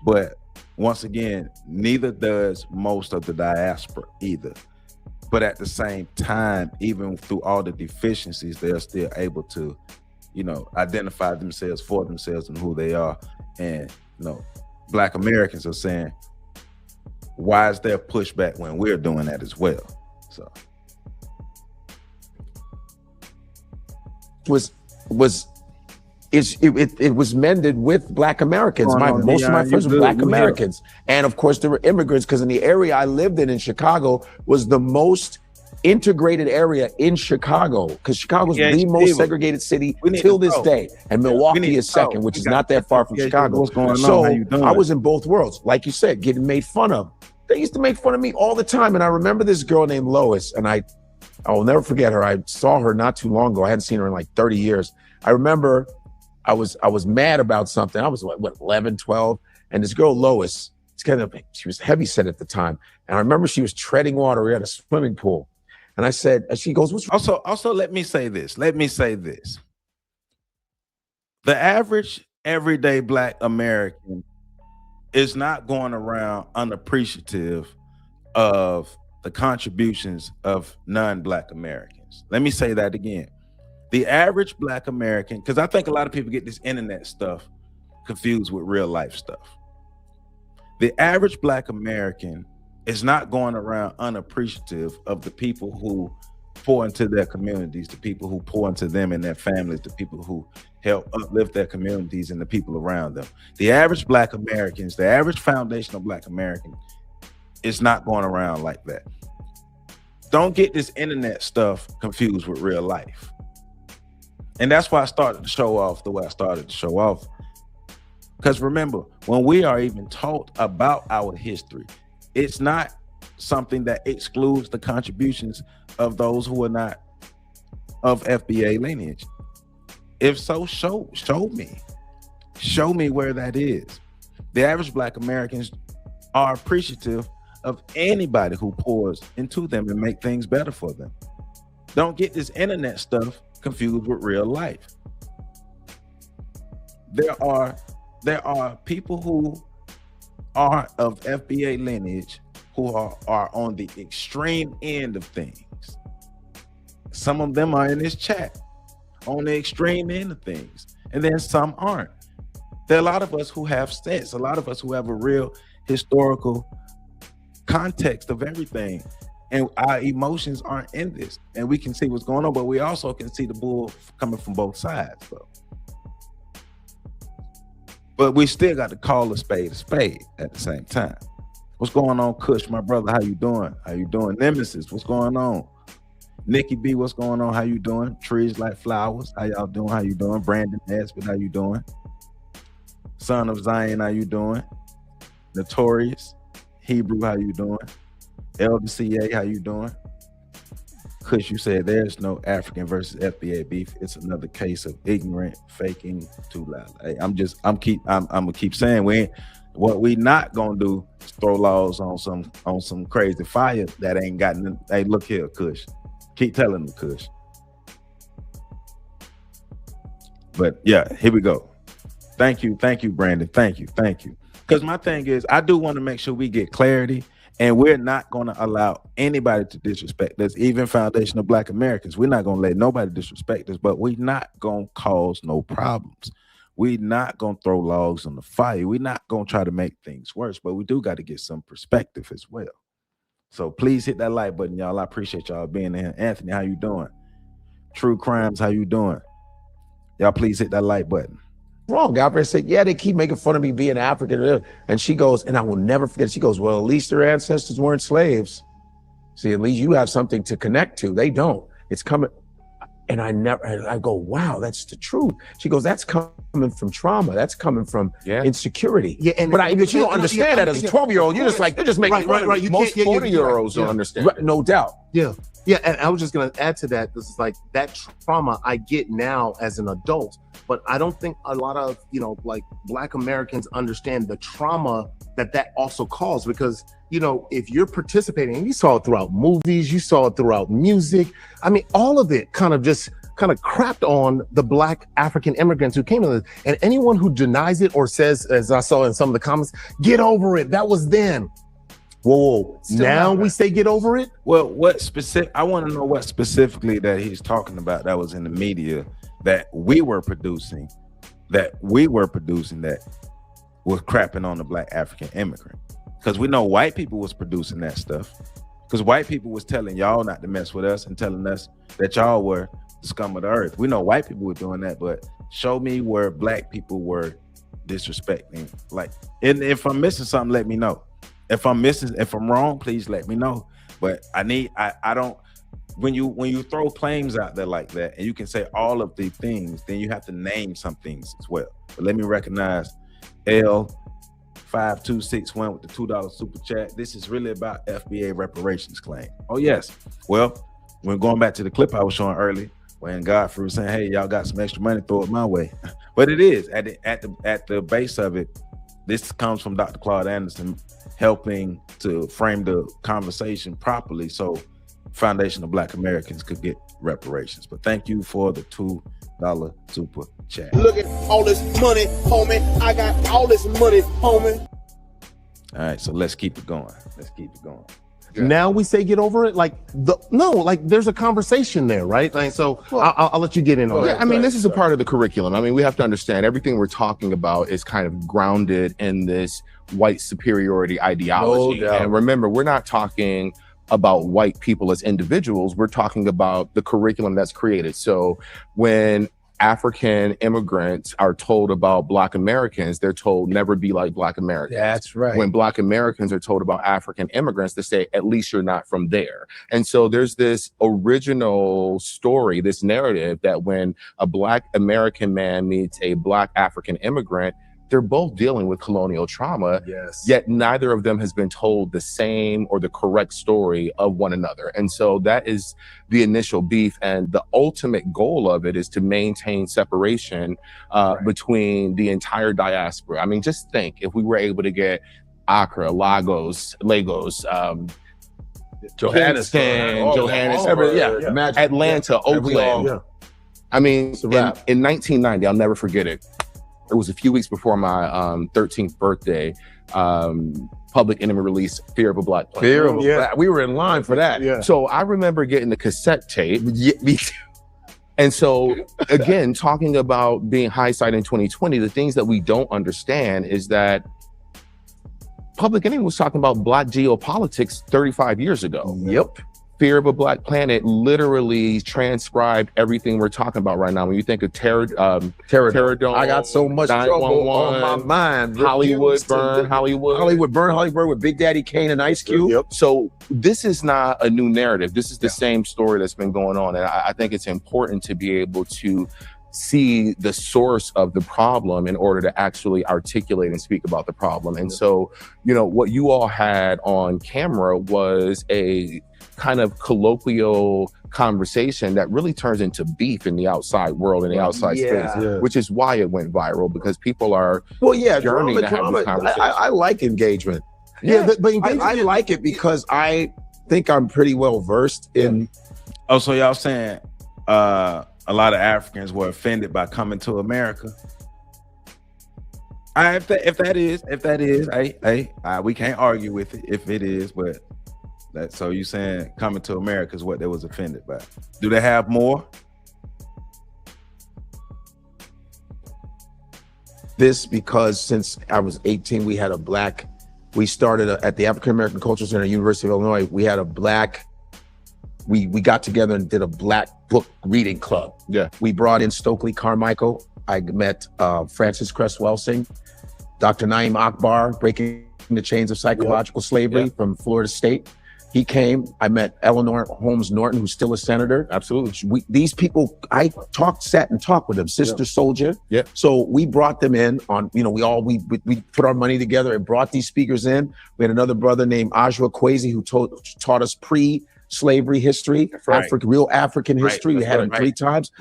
but once again, neither does most of the diaspora either. But at the same time, even through all the deficiencies, they're still able to, identify themselves for themselves and who they are. And, Black Americans are saying, why is there pushback when we're doing that as well? So it was mended with Black Americans. Most of my friends were Black Americans. And of course there were immigrants, because in the area I lived in Chicago was the most integrated area in Chicago, because Chicago's the most segregated city till this day. And Milwaukee is second, which is not that far from Chicago. What's going on? So How you doing? I was in both worlds. Like you said, getting made fun of. They used to make fun of me all the time. And I remember this girl named Lois, and I will never forget her. I saw her not too long ago. I hadn't seen her in like 30 years. I remember I was mad about something. I was what 11, 12. And this girl, Lois, she was heavy set at the time. And I remember she was treading water. We had a swimming pool. And I said, and she goes, what's also let me say this. The average everyday Black American is not going around unappreciative of the contributions of non-Black Americans. Let me say that again. The average Black American, because I think a lot of people get this internet stuff confused with real life stuff. The average Black American is not going around unappreciative of the people who pour into their communities, the people who pour into them and their families, the people who help uplift their communities and the people around them. The average Black Americans, the average foundational Black American is not going around like that. Don't get this internet stuff confused with real life. And that's why I started to show off the way I started to show off. Because remember, when we are even taught about our history, it's not something that excludes the contributions of those who are not of FBA lineage. If so, show me where that is. The average Black Americans are appreciative of anybody who pours into them and make things better for them. Don't get this internet stuff confused with real life. There are people who are of FBA lineage who are on the extreme end of things. Some of them are in this chat on the extreme end of things, and then some aren't. There are a lot of us who have sense, a lot of us who have a real historical context of everything, and our emotions aren't in this, and we can see what's going on, but we also can see the bull coming from both sides. So, but we still got to call a spade at the same time. What's going on, Kush, my brother? How you doing? How you doing? Nemesis, what's going on? Nikki B, what's going on? How you doing? Trees Like Flowers, how y'all doing? How you doing? Brandon Aspen, how you doing? Son of Zion, how you doing? Notorious Hebrew, how you doing? Elder CA, how you doing? Kush, you said there's no African versus FBA beef. It's another case of ignorant faking too loud. Hey, I'm gonna keep saying what we not gonna do is throw laws on some crazy fire that ain't got nothing. Hey, look here, Kush. Keep telling them, Kush. But yeah, here we go. Thank you, Brandon. Thank you. Because my thing is, I do want to make sure we get clarity, and we're not going to allow anybody to disrespect us, even foundational Black Americans. We're not going to let nobody disrespect us, but we're not going to cause no problems. We're not going to throw logs on the fire. We're not going to try to make things worse, but we do got to get some perspective as well. So please hit that like button, y'all. I appreciate y'all being here. Anthony, how you doing? True Crimes, how you doing? Y'all please hit that like button. Wrong. Gabrielle said, yeah, they keep making fun of me being African. And she goes, and I will never forget, she goes, well, at least their ancestors weren't slaves. See, at least you have something to connect to. They don't. It's coming. And I go, wow, that's the truth. She goes, that's coming from trauma. That's coming from insecurity. Yeah, but you don't understand that as a 12-year-old. You're just like, they're just making fun of me. Most 40-year-olds don't understand. Right, no doubt. Yeah. Yeah, and I was just going to add to that. This is like that trauma I get now as an adult, but I don't think a lot of, like Black Americans understand the trauma that also caused, because, if you're participating, and you saw it throughout movies, you saw it throughout music. I mean, all of it kind of crapped on the Black African immigrants who came to this. And anyone who denies it or says, as I saw in some of the comments, get over it. That was then. Whoa. Now we say get over it? Well, I want to know what specifically that he's talking about that was in the media that we were producing that was crapping on the Black African immigrant. Because we know white people was producing that stuff. Because white people was telling y'all not to mess with us and telling us that y'all were the scum of the earth. We know white people were doing that, but show me where Black people were disrespecting. And if I'm missing something, let me know. If I'm wrong, please let me know. But I don't, when you throw claims out there like that, and you can say all of the things, then you have to name some things as well. But let me recognize L5261 with the $2 super chat. This is really about FBA reparations claim. Oh yes. Well, when going back to the clip I was showing earlier, when Godfrey was saying, hey, y'all got some extra money, throw it my way. But it is at the base of it. This comes from Dr. Claude Anderson, helping to frame the conversation properly so foundational Black Americans could get reparations. But thank you for the $2 super chat. Look at all this money, homie. I got all this money, homie. All right, so let's keep it going. Yeah. Now we say get over it. There's a conversation there, right? I'll let you get in on that. I mean, this is a part of the curriculum. I mean, we have to understand everything we're talking about is kind of grounded in this white superiority ideology. No doubt. And remember, we're not talking about white people as individuals. We're talking about the curriculum that's created. So when African immigrants are told about Black Americans, they're told never be like Black Americans. That's right. When Black Americans are told about African immigrants, they say, at least you're not from there. And so there's this original story, this narrative that when a Black American man meets a Black African immigrant, they're both dealing with colonial trauma, Yes. yet neither of them has been told the same or the correct story of one another. And so that is the initial beef. And the ultimate goal of it is to maintain separation between the entire diaspora. I mean, just think if we were able to get Accra, Lagos, Johannesburg, Atlanta, Oakland. I mean, in 1990, I'll never forget it. It was a few weeks before my 13th birthday. Public Enemy released "Fear of a Black Planet." Fear of a Black. We were in line for that. Yeah. So I remember getting the cassette tape. Yeah, me too. And so, again, talking about being hindsight in 2020, the things that we don't understand is that Public Enemy was talking about Black geopolitics 35 years ago. Yep. Fear of a Black Planet literally transcribed everything we're talking about right now. When you think of Terror Dome, I got so much trouble on my mind. Hollywood Burn, Hollywood with Big Daddy Kane and Ice Cube. Yep. So this is not a new narrative. This is the same story that's been going on. And I think it's important to be able to see the source of the problem in order to actually articulate and speak about the problem. And so, you know, what you all had on camera was a kind of colloquial conversation that really turns into beef in the outside world, in the outside space, which is why it went viral, because people are yearning to have this conversation. I like engagement. But engagement, I like it because I think I'm pretty well versed in. Oh, so y'all saying a lot of Africans were offended by coming to America? If that is, we can't argue with it if it is, but so you saying coming to America is what they was offended by? Do they have more? This because since I was 18, we started at the African American Cultural Center at University of Illinois. We had we got together and did a Black book reading club. Yeah. We brought in Stokely Carmichael. I met Francis Cress Welsing, Dr. Naeem Akbar, Breaking the Chains of Psychological Slavery from Florida State. He came. I met Eleanor Holmes Norton, who's still a senator. Absolutely. These people, I sat and talked with them, Sister Soldier. Yeah. So we brought them in on, we put our money together and brought these speakers in. We had another brother named Ajwa Kwesi who taught us pre-slavery history, real African history. We had him 3 times.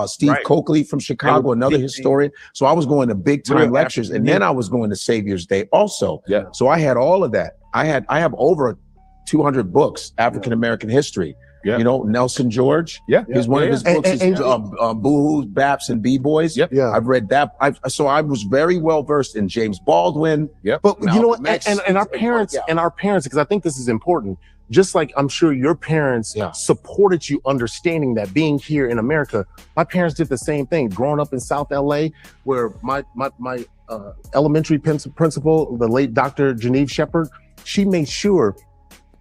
Steve Coakley from Chicago, another historian. So I was going to big time lectures, and then I was going to Savior's Day also. Yeah. So I had all of that. I have over 200 books, African American history. Yeah. You know, Nelson George. One of his books is Boo-Hoos, Baps, and B-Boys. Yep. Yeah. I've read that. So I was very well versed in James Baldwin. Yep. But you know what? Max, And our parents, because I think this is important. Just like I'm sure your parents supported you understanding that being here in America, my parents did the same thing. Growing up in South LA, where my elementary principal, the late Dr. Genevieve Shepard, she made sure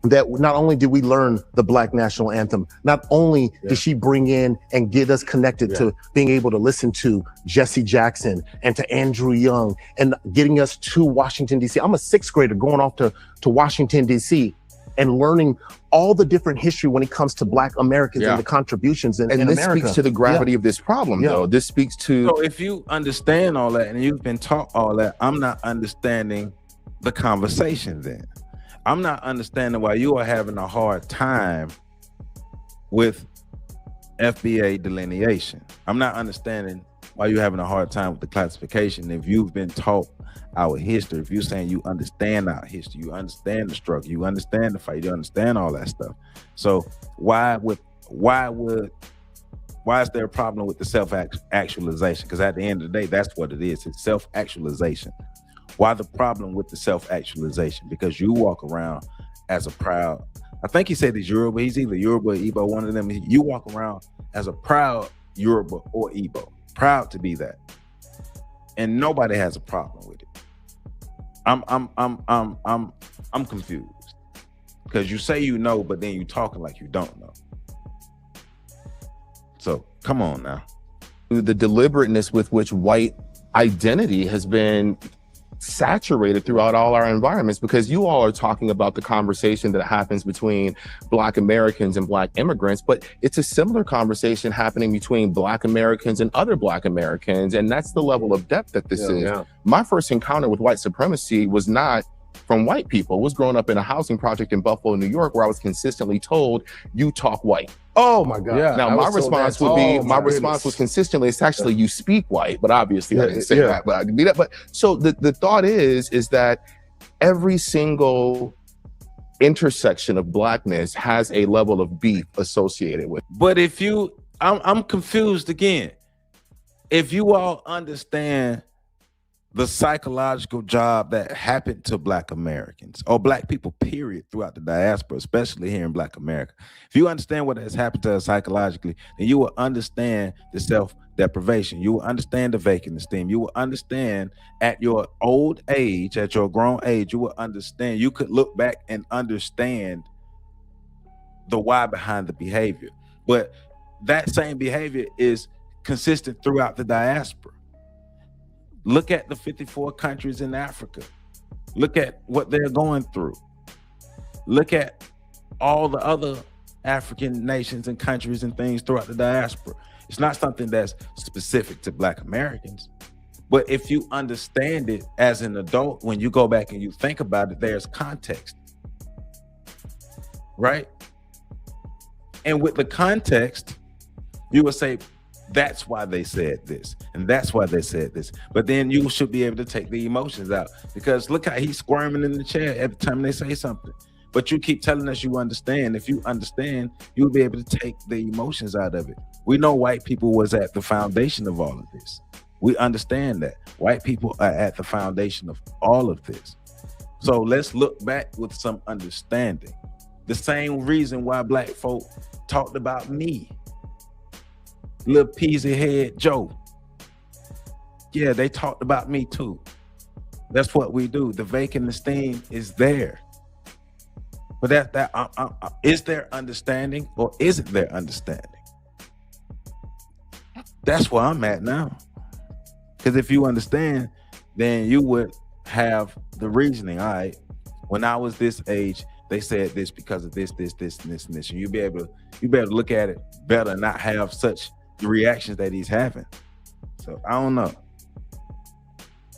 that not only did we learn the Black National Anthem, not only did she bring in and get us connected to being able to listen to Jesse Jackson and to Andrew Young and getting us to Washington, D.C. I'm a 6th grader going off to Washington, D.C. and learning all the different history when it comes to Black Americans and the contributions in this America. Speaks to the gravity of this problem, though. This speaks to... So if you understand all that and you've been taught all that, I'm not understanding the conversation then. I'm not understanding why you are having a hard time with FBA delineation. I'm not understanding why you're having a hard time with the classification. If you've been taught our history, if you're saying you understand our history, you understand the struggle, you understand the fight, you understand all that stuff. So why is there a problem with the self-actualization? Because at the end of the day, that's what it is. It's self-actualization. Why the problem with the self-actualization? Because you walk around as a proud, I think he said he's Yoruba, he's either Yoruba or Igbo, one of them. You walk around as a proud Yoruba or Igbo, proud to be that. And nobody has a problem with it. I'm confused. Because you say you know, but then you talking like you don't know. So come on now. The deliberateness with which white identity has been saturated throughout all our environments, because you all are talking about the conversation that happens between Black Americans and Black immigrants, but it's a similar conversation happening between Black Americans and other Black Americans. And that's the level of depth that this is. Yeah. My first encounter with white supremacy was not from white people. I was growing up in a housing project in Buffalo, New York, where I was consistently told, you talk white. Oh my God. Yeah, now my response would be, my response was consistently, it's actually you speak white, but obviously I didn't say that, but I can be that. But so the thought is that every single intersection of Blackness has a level of beef associated with. But if you, I'm confused again. If you all understand the psychological job that happened to Black Americans or Black people, period, throughout the diaspora, especially here in Black America. If you understand what has happened to us psychologically, then you will understand the self-deprivation. You will understand the vacant esteem. You will understand at your old age, at your grown age, you will understand. You could look back and understand the why behind the behavior. But that same behavior is consistent throughout the diaspora. Look at the 54 countries in Africa. Look at what they're going through. Look at all the other African nations and countries and things throughout the diaspora. It's not something that's specific to Black Americans. But if you understand it as an adult, when you go back and you think about it, there's context, right? And with the context, you would say, that's why they said this, and that's why they said this. But then you should be able to take the emotions out, because look how he's squirming in the chair every time they say something. But you keep telling us you understand. If you understand, you'll be able to take the emotions out of it. We know white people was at the foundation of all of this. We understand that. White people are at the foundation of all of this. So let's look back with some understanding. The same reason why Black folk talked about me, little peasy head Joe. Yeah, they talked about me too. That's what we do. The vacant esteem is there. But is there understanding or isn't there understanding? That's where I'm at now. Because if you understand, then you would have the reasoning. All right, when I was this age, they said this because of this, and this, and this. And you be able to look at it better and not have such the reactions that he's having. So I don't know.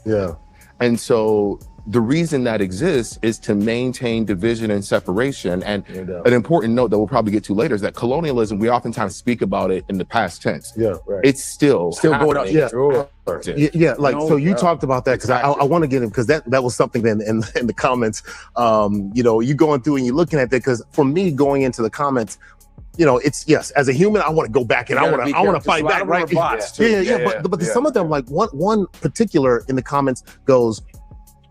Yeah. And so the reason that exists is to maintain division and separation. And an important note that we'll probably get to later is that colonialism, we oftentimes speak about it in the past tense. Yeah, right. It's still going on. Yeah, like, so you talked about that, because I want to get in, because that was something in the comments. You know, you going through and you're looking at that, because for me, going into the comments, you know, it's, yes, as a human, I want to go back and I want to fight back, right? But some of them, like one particular in the comments goes,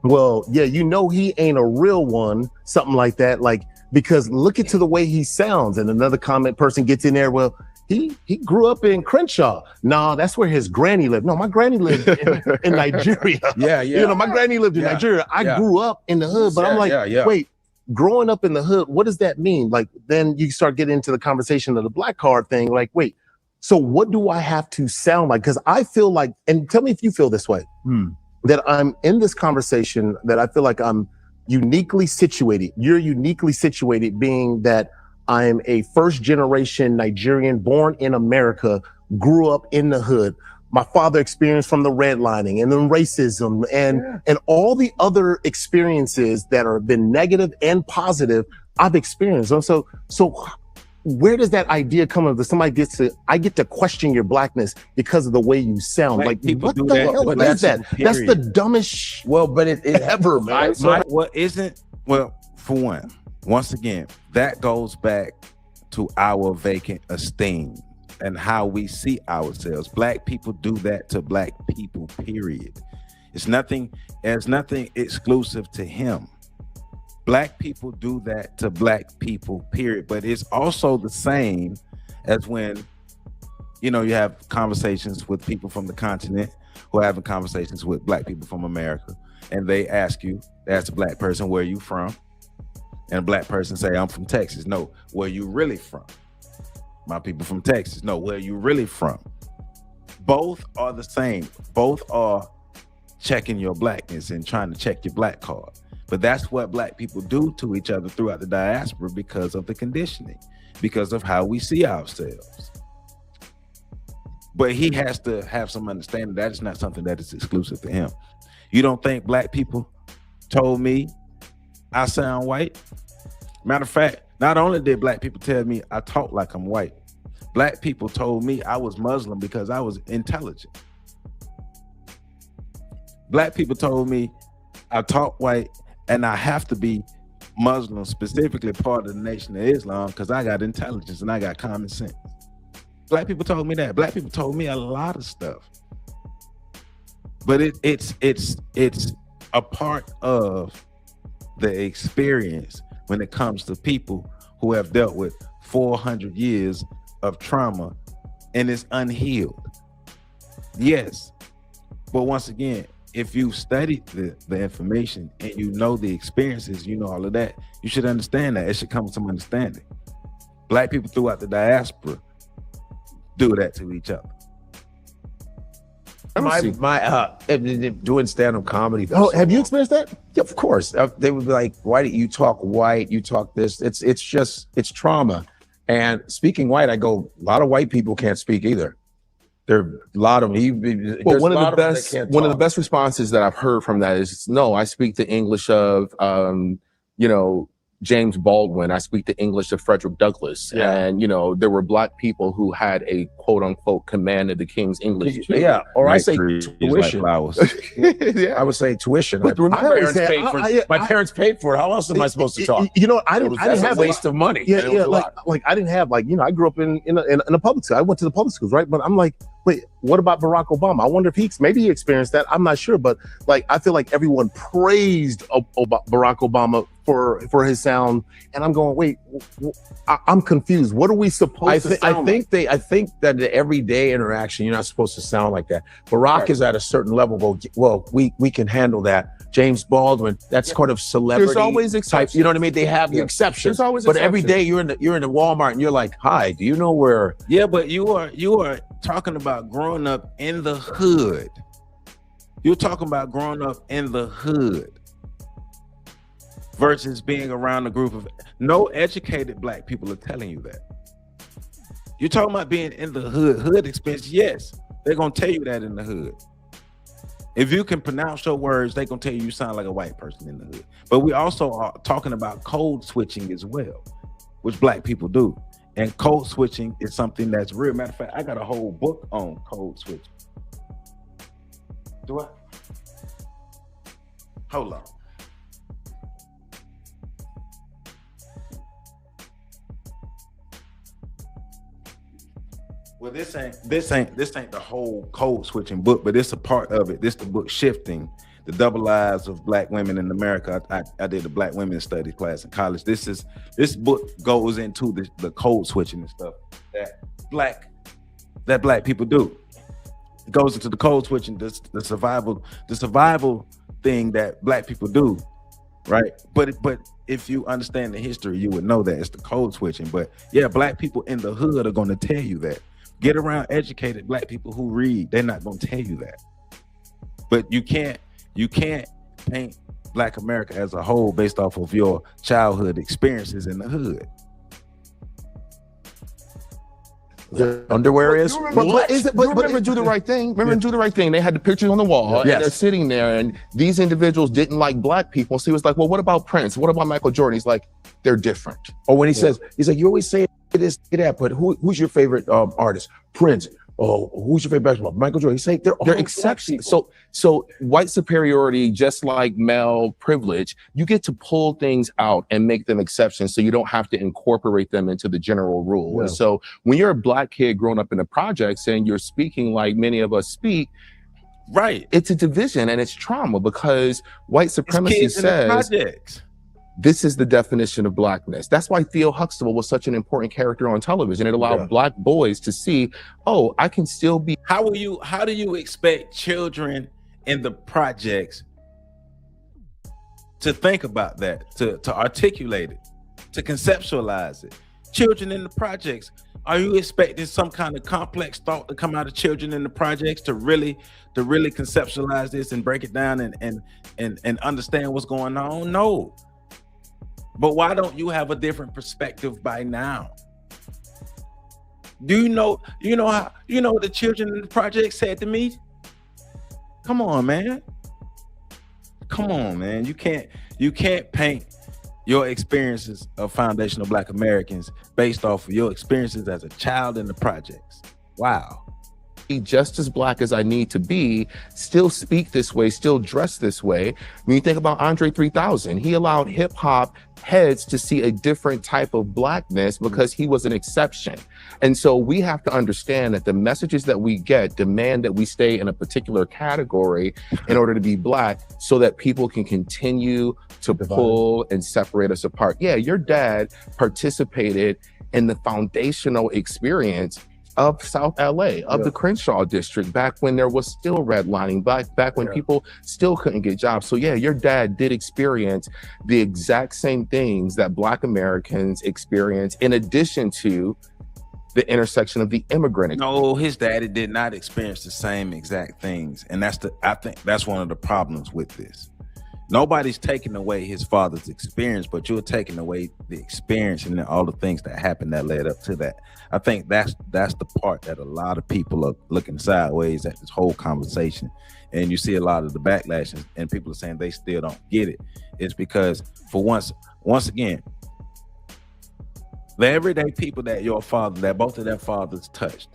well, yeah, you know, he ain't a real one, something like that, like, because look at the way he sounds. And another comment person gets in there, well, he grew up in Crenshaw. No, that's where his granny lived. No, my granny lived in Nigeria. You know, my granny lived in Nigeria. I grew up in the hood, but I'm like, wait, growing up in the hood, what does that mean? Like, then you start getting into the conversation of the black card thing. Like, wait, so what do I have to sound like? Because I feel like, and tell me if you feel this way, that I'm in this conversation, that I feel like I'm uniquely situated. You're uniquely situated, being that I'm a first generation Nigerian born in America, grew up in the hood. My father experienced from the redlining and then racism and all the other experiences that have been negative and positive I've experienced. So where does that idea come of? Somebody I get to question your blackness because of the way you sound. Like what the hell is that? That's the dumbest but it ever, man. Well, for one, once again, that goes back to our vacant esteem and how we see ourselves. Black people do that to black people, period. There's nothing exclusive to him. Black people do that to black people, period. But it's also the same as when, you know, you have conversations with people from the continent who are having conversations with black people from America, and they ask a black person, where are you from? And a black person say, I'm from Texas. No, where you really from? My people from Texas. No, where you really from? Both are the same. Both are checking your blackness and trying to check your black card. But that's what black people do to each other throughout the diaspora because of the conditioning, because of how we see ourselves. But he has to have some understanding that it's not something that is exclusive to him. You don't think black people told me I sound white? Matter of fact, not only did black people tell me I talk like I'm white, black people told me I was Muslim because I was intelligent. Black people told me I talk white and I have to be Muslim, specifically part of the Nation of Islam, because I got intelligence and I got common sense. Black people told me that. Black people told me a lot of stuff. But it's a part of the experience when it comes to people who have dealt with 400 years of trauma and it's unhealed. Yes, but once again, if you studied the information and you know the experiences, you know all of that, you should understand that. It should come with some understanding. Black people throughout the diaspora do that to each other. Doing stand-up comedy. Oh, have you experienced that? Yeah, of course. They would be like, why do you talk white? You talk this. It's trauma. And speaking white, I go, a lot of white people can't speak either. There are a lot of them. Well, one of the best responses that I've heard from that is, no, I speak the English of, James Baldwin. I speak the English of Frederick Douglass. Yeah. And, there were black people who had a quote unquote command of the King's English. Yeah. Or I say tuition. Yeah. I would say tuition. But My parents remember, paid for it. My parents paid for it. How else am I supposed to talk? I didn't That's have a waste of money. Yeah, like I didn't have I grew up in a public school. I went to the public schools, right? But I'm like, wait, what about Barack Obama? I wonder if maybe he experienced that. I'm not sure, but I feel like everyone praised Barack Obama for his sound, and I'm going, wait, I'm confused. What are we supposed to sound like? I think that the everyday interaction, you're not supposed to sound like that. Barack is at a certain level. Well, we can handle that. James Baldwin, that's kind of celebrity. There's always exceptions. You know what I mean? They have the exceptions. There's always but every exceptions. day you're in the Walmart and you're like, hi, do you know where? Yeah, but you are talking about growing up in the hood. You're talking about growing up in the hood versus being around a group of no educated black people are telling you that. You're talking about being in the hood experience. Yes, they're gonna tell you that in the hood. If you can pronounce your words, they're gonna tell you sound like a white person in the hood. But we also are talking about code switching as well, which black people do. And code switching is something that's real. Matter of fact, I got a whole book on code switching. Do I? Hold on. Well, this ain't the whole code switching book, but it's a part of it. This the book Shifting, the Double Lives of Black Women in America. I did a Black Women Studies class in college. This book goes into the code switching and stuff that black people do. It goes into the code switching, the survival thing that black people do, right? But if you understand the history, you would know that it's the code switching. But yeah, black people in the hood are going to tell you that. Get around educated black people who read, they're not going to tell you that. But you can't paint Black America as a whole based off of your childhood experiences in the hood. Underwear is. Remember Do the Right Thing? Remember Do the Right Thing? They had the pictures on the wall, and they're sitting there, and these individuals didn't like black people. So he was like, well, what about Prince? What about Michael Jordan? He's like, they're different. Or when he's like, you always say this, that, but who's your favorite artist? Prince. Oh, who's your favorite basketball? Michael Jordan. He's saying they're exceptions. So white superiority, just like male privilege, you get to pull things out and make them exceptions, so you don't have to incorporate them into the general rule. Yeah. And so when you're a black kid growing up in the projects and you're speaking like many of us speak, right? It's a division and it's trauma, because white supremacy says this is the definition of blackness. That's why Theo Huxtable was such an important character on television. It allowed black boys to see, oh, I can still be. How do you expect children in the projects to think about that, to articulate it, to conceptualize it? Children in the projects Are you expecting some kind of complex thought to come out of children in the projects to really conceptualize this and break it down and understand what's going on? No. But why don't you have a different perspective by now? Do you know what the children in the project said to me? Come on, man. Come on, man. You can't paint your experiences of foundational Black Americans based off of your experiences as a child in the projects. Wow. Be just as Black as I need to be, still speak this way, still dress this way. When you think about Andre 3000, he allowed hip hop heads to see a different type of Blackness because he was an exception. And so we have to understand that the messages that we get demand that we stay in a particular category in order to be Black so that people can continue to pull and separate us apart. Yeah, your dad participated in the foundational experience of South LA, of the Crenshaw district, back when there was still redlining, back when people still couldn't get jobs. So yeah, your dad did experience the exact same things that Black Americans experience, in addition to the intersection of the immigrant. No, his daddy did not experience the same exact things. And I think that's one of the problems with this. Nobody's taking away his father's experience, but you're taking away the experience and all the things that happened that led up to that. I think that's the part that a lot of people are looking sideways at this whole conversation. And you see a lot of the backlash and people are saying they still don't get it. It's because for once again, the everyday people that both of their fathers touched,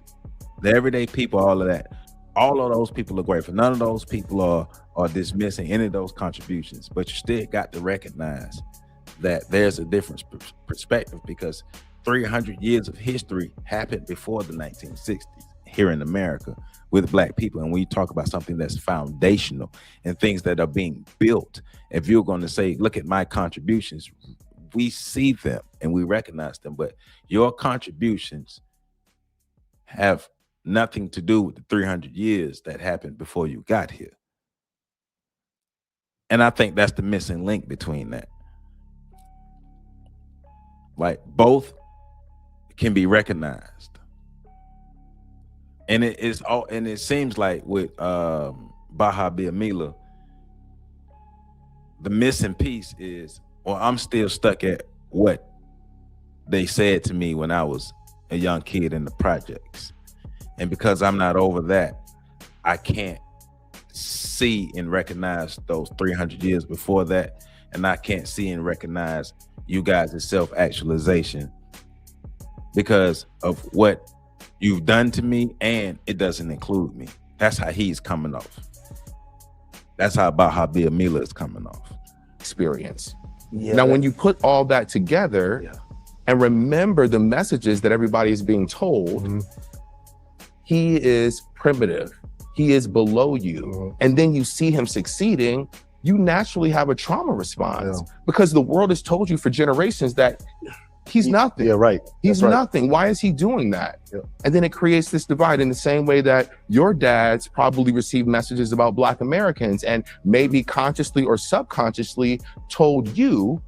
the everyday people, all of those people are grateful. None of those people are dismissing any of those contributions, but you still got to recognize that there's a different perspective, because 300 years of history happened before the 1960s here in America with Black people. And when you talk about something that's foundational and things that are being built, if you're going to say, look at my contributions, we see them and we recognize them, but your contributions have nothing to do with the 300 years that happened before you got here. And I think that's the missing link between that. Like, both can be recognized. And it seems like with Baha Biamila, the missing piece is, or I'm still stuck at what they said to me when I was a young kid in the projects. And because I'm not over that, I can't see and recognize those 300 years before that. And I can't see and recognize you guys' self-actualization because of what you've done to me, and it doesn't include me. That's how he's coming off. That's how Baha Biamila is coming off. Experience. Yeah. Now, when you put all that together and remember the messages that everybody is being told, he is primitive. He is below you. And then you see him succeeding, you naturally have a trauma response because the world has told you for generations that he's nothing. Yeah, right. He's nothing. Why is he doing that? And then it creates this divide in the same way that your dads probably received messages about Black Americans and maybe consciously or subconsciously told you,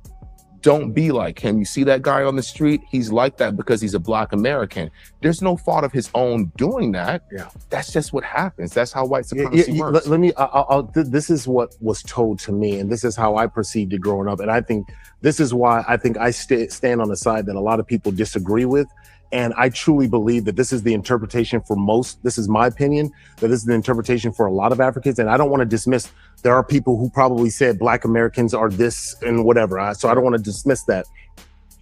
don't be like him. You see that guy on the street? He's like that because he's a Black American. There's no fault of his own doing that. That's just what happens. That's how white supremacy works. This is what was told to me, and this is how I perceived it growing up. And I think this is why I think I stand on the side that a lot of people disagree with. And I truly believe that this is the interpretation for most. This is my opinion, that this is the interpretation for a lot of Africans. And I don't want to dismiss, there are people who probably said Black Americans are this and whatever. So I don't want to dismiss that.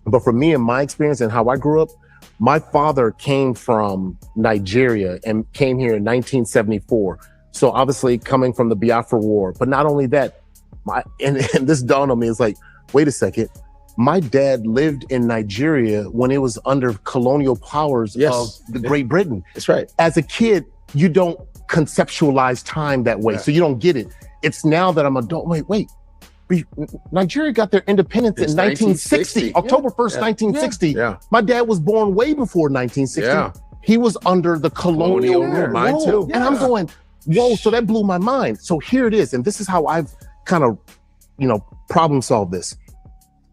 But for me and my experience and how I grew up, my father came from Nigeria and came here in 1974. So obviously coming from the Biafra War. But not only that, and this dawned on me, it's like, wait a second. My dad lived in Nigeria when it was under colonial powers of the Great Britain. That's right. As a kid, you don't conceptualize time that way, so you don't get it. It's now that I'm adult. Wait. Nigeria got their independence in 1960, October 1st, 1960. My dad was born way before 1960. He was under the colonial rule. Mine too. And I'm going, whoa, so that blew my mind. So here it is. And this is how I've kind of, problem solved this.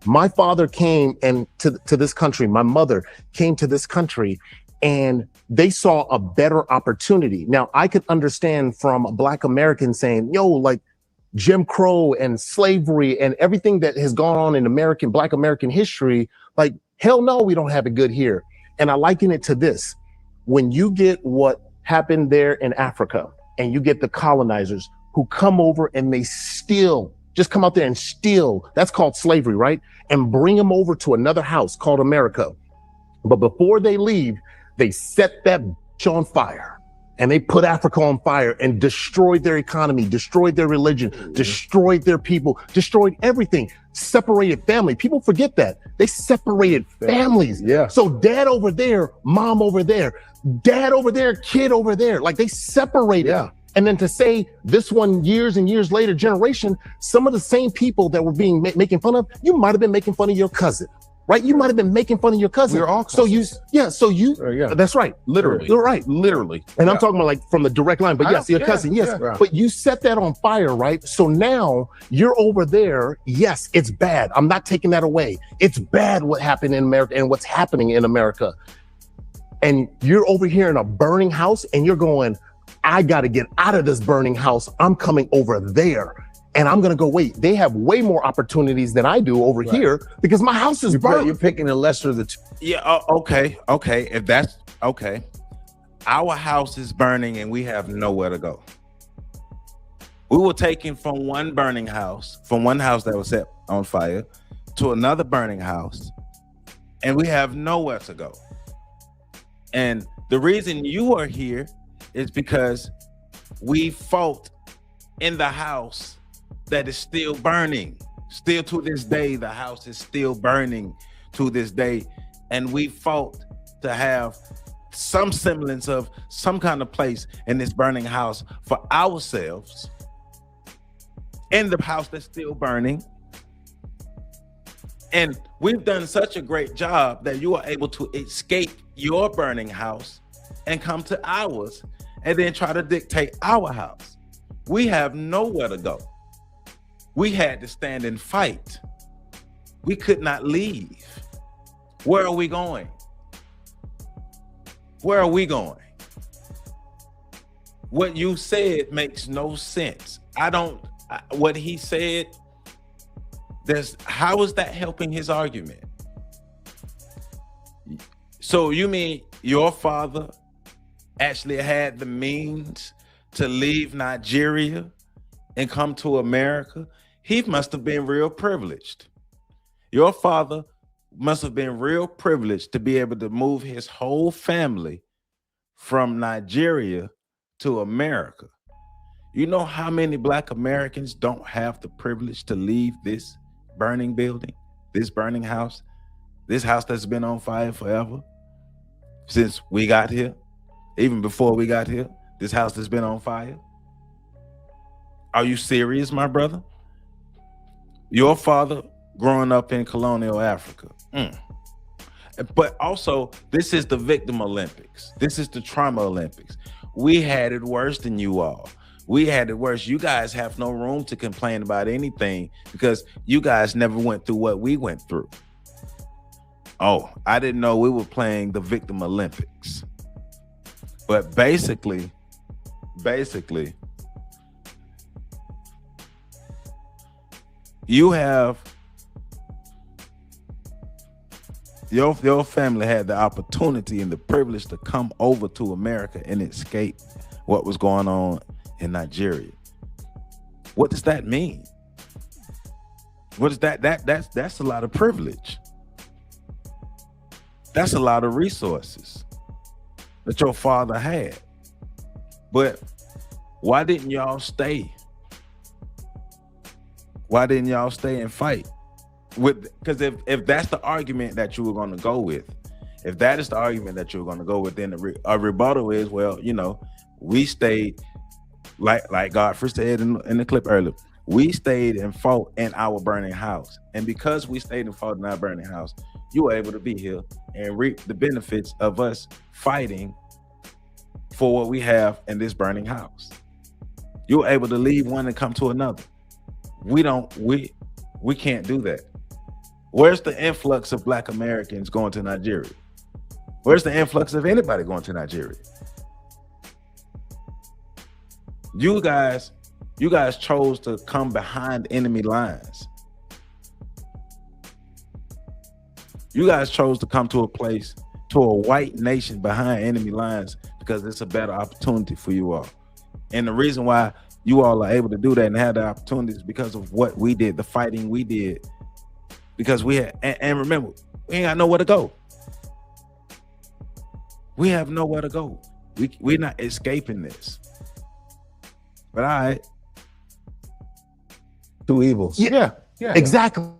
My father came to this country. My mother came to this country, and they saw a better opportunity. Now, I could understand from a Black American saying, yo, like Jim Crow and slavery and everything that has gone on in Black American history, like, hell no, we don't have it good here. And I liken it to this. When you get what happened there in Africa, and you get the colonizers who come over and they steal, just come out there and steal, that's called slavery, right? And bring them over to another house called America. But before they leave, they set that bitch on fire. And they put Africa on fire and destroyed their economy, destroyed their religion, destroyed their people, destroyed everything, separated family. People forget that. They separated families. Yeah. So dad over there, mom over there, dad over there, kid over there. Like they separated. Yeah. And then to say this one years and years later generation, some of the same people that were being making fun of, you might have been making fun of your cousin. Right? You might have been making fun of your cousin. We're all cousins. Yeah. That's right. Literally. You're right. Literally. And I'm talking about like from the direct line, but I yes, know. your cousin, yes. Yeah. But you set that on fire, right? So now you're over there. Yes, it's bad. I'm not taking that away. It's bad what happened in America and what's happening in America. And you're over here in a burning house and you're going, I got to get out of this burning house. I'm coming over there. And I'm going to go, wait, they have way more opportunities than I do over here because my house is burnt. You're picking the lesser of the two. Yeah. Okay. If that's okay, our house is burning and we have nowhere to go. We were taken from one burning house, from one house that was set on fire, to another burning house, and we have nowhere to go. And the reason you are here is because we fought in the house that is still burning. Still to this day, the house is still burning to this day. And we fought to have some semblance of some kind of place in this burning house for ourselves in the house that's still burning. And we've done such a great job that you are able to escape your burning house and come to ours and then try to dictate our house. We have nowhere to go. We had to stand and fight. We could not leave. Where are we going? Where are we going? What you said makes no sense. What he said, how is that helping his argument? So you mean your father actually had the means to leave Nigeria and come to America? He must have been real privileged. Your father must have been real privileged to be able to move his whole family from Nigeria to America. You know how many Black Americans don't have the privilege to leave this burning building, this burning house, this house that's been on fire forever since we got here, even before we got here, this house that's been on fire? Are you serious, my brother? Your father growing up in colonial Africa. But also, this is the victim Olympics. This is the trauma Olympics. We had it worse than you all. We had it worse. You guys have no room to complain about anything because you guys never went through what we went through. Oh, I didn't know we were playing the victim Olympics. But basically, you have your family had the opportunity and the privilege to come over to America and escape what was going on in Nigeria. What does that mean? What is that? That's a lot of privilege. That's a lot of resources that your father had. But why didn't y'all stay? Why didn't y'all stay and fight? Because if that's the argument that you were going to go with, if that is the argument that you were going to go with, then a rebuttal is, well, you know, we stayed, like Godfrey said in the clip earlier, we stayed and fought in our burning house. And because we stayed and fought in our burning house, you were able to be here and reap the benefits of us fighting for what we have in this burning house. You were able to leave one and come to another. We can't do that. Where's the influx of Black Americans going to Nigeria? Where's the influx of anybody going to Nigeria? You guys chose to come behind enemy lines. You guys chose to come to a place, to a white nation behind enemy lines, because it's a better opportunity for you all. And the reason why you all are able to do that and have the opportunities is because of what we did, the fighting we did. Because we had, and remember, we ain't got nowhere to go. We have nowhere to go. We're not escaping this. But all right. Two evils. Yeah, exactly.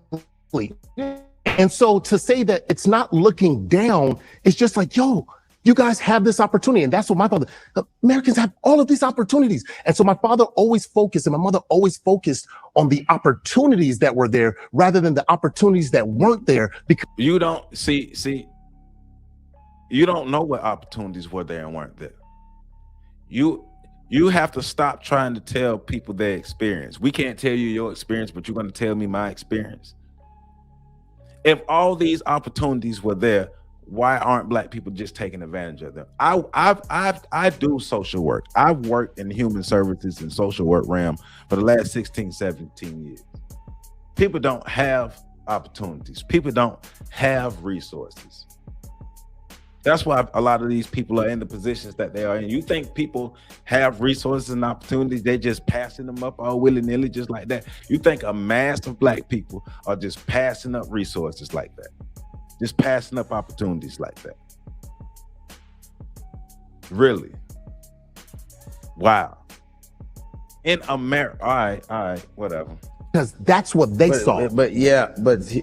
And so to say that it's not looking down, it's just like, yo, you guys have this opportunity. And that's what my father, Americans have all of these opportunities. And so my father always focused and my mother always focused on the opportunities that were there rather than the opportunities that weren't there. Because you don't see, you don't know what opportunities were there and weren't there. You have to stop trying to tell people their experience. We can't tell you your experience, but you're going to tell me my experience. If all these opportunities were there, why aren't Black people just taking advantage of them? I do social work. I've worked in human services and social work realm for the last 16, 17 years. People don't have opportunities. People don't have resources. That's why a lot of these people are in the positions that they are in. You think people have resources and opportunities, they're just passing them up all willy-nilly just like that. You think a mass of Black people are just passing up resources like that, just passing up opportunities like that. Really? Wow. In America, all right, whatever. Because that's what they saw. But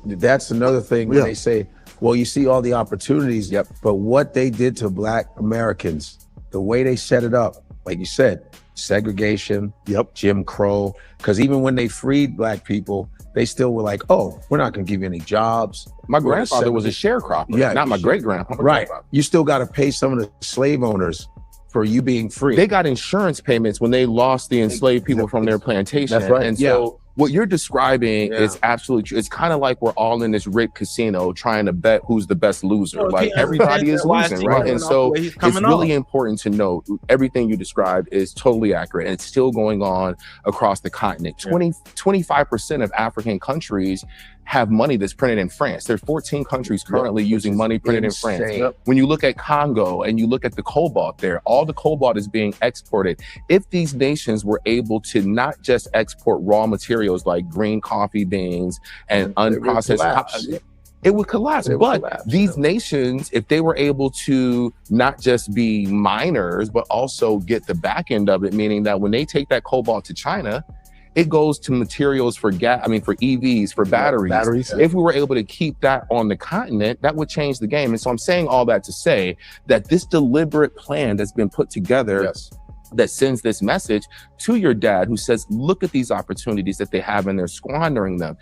that's another thing when they say, well, you see all the opportunities, but what they did to Black Americans, the way they set it up, like you said, segregation, Jim Crow, because even when they freed Black people, they still were like, oh, we're not gonna give you any jobs. My grandfather was a sharecropper, not my great-grandfather. Right, you still gotta pay some of the slave owners for you being free. They got insurance payments when they lost the enslaved people from their plantation. That's right. And so what you're describing is absolutely true. It's kind of like we're all in this rigged casino trying to bet who's the best loser. Like everybody is losing, right? And so it's really important to note everything you described is totally accurate. And it's still going on across the continent. 25% of African countries have money that's printed in France. There are 14 countries currently using money printed in France. When you look at Congo and you look at the cobalt there, all the cobalt is being exported. If these nations were able to not just export raw materials like green coffee beans and unprocessed, it would collapse. These nations, if they were able to not just be miners, but also get the back end of it, meaning that when they take that cobalt to China, it goes to materials for for EVs, for batteries. If we were able to keep that on the continent, that would change the game. And so I'm saying all that to say that this deliberate plan that's been put together that sends this message to your dad who says, look at these opportunities that they have and they're squandering them.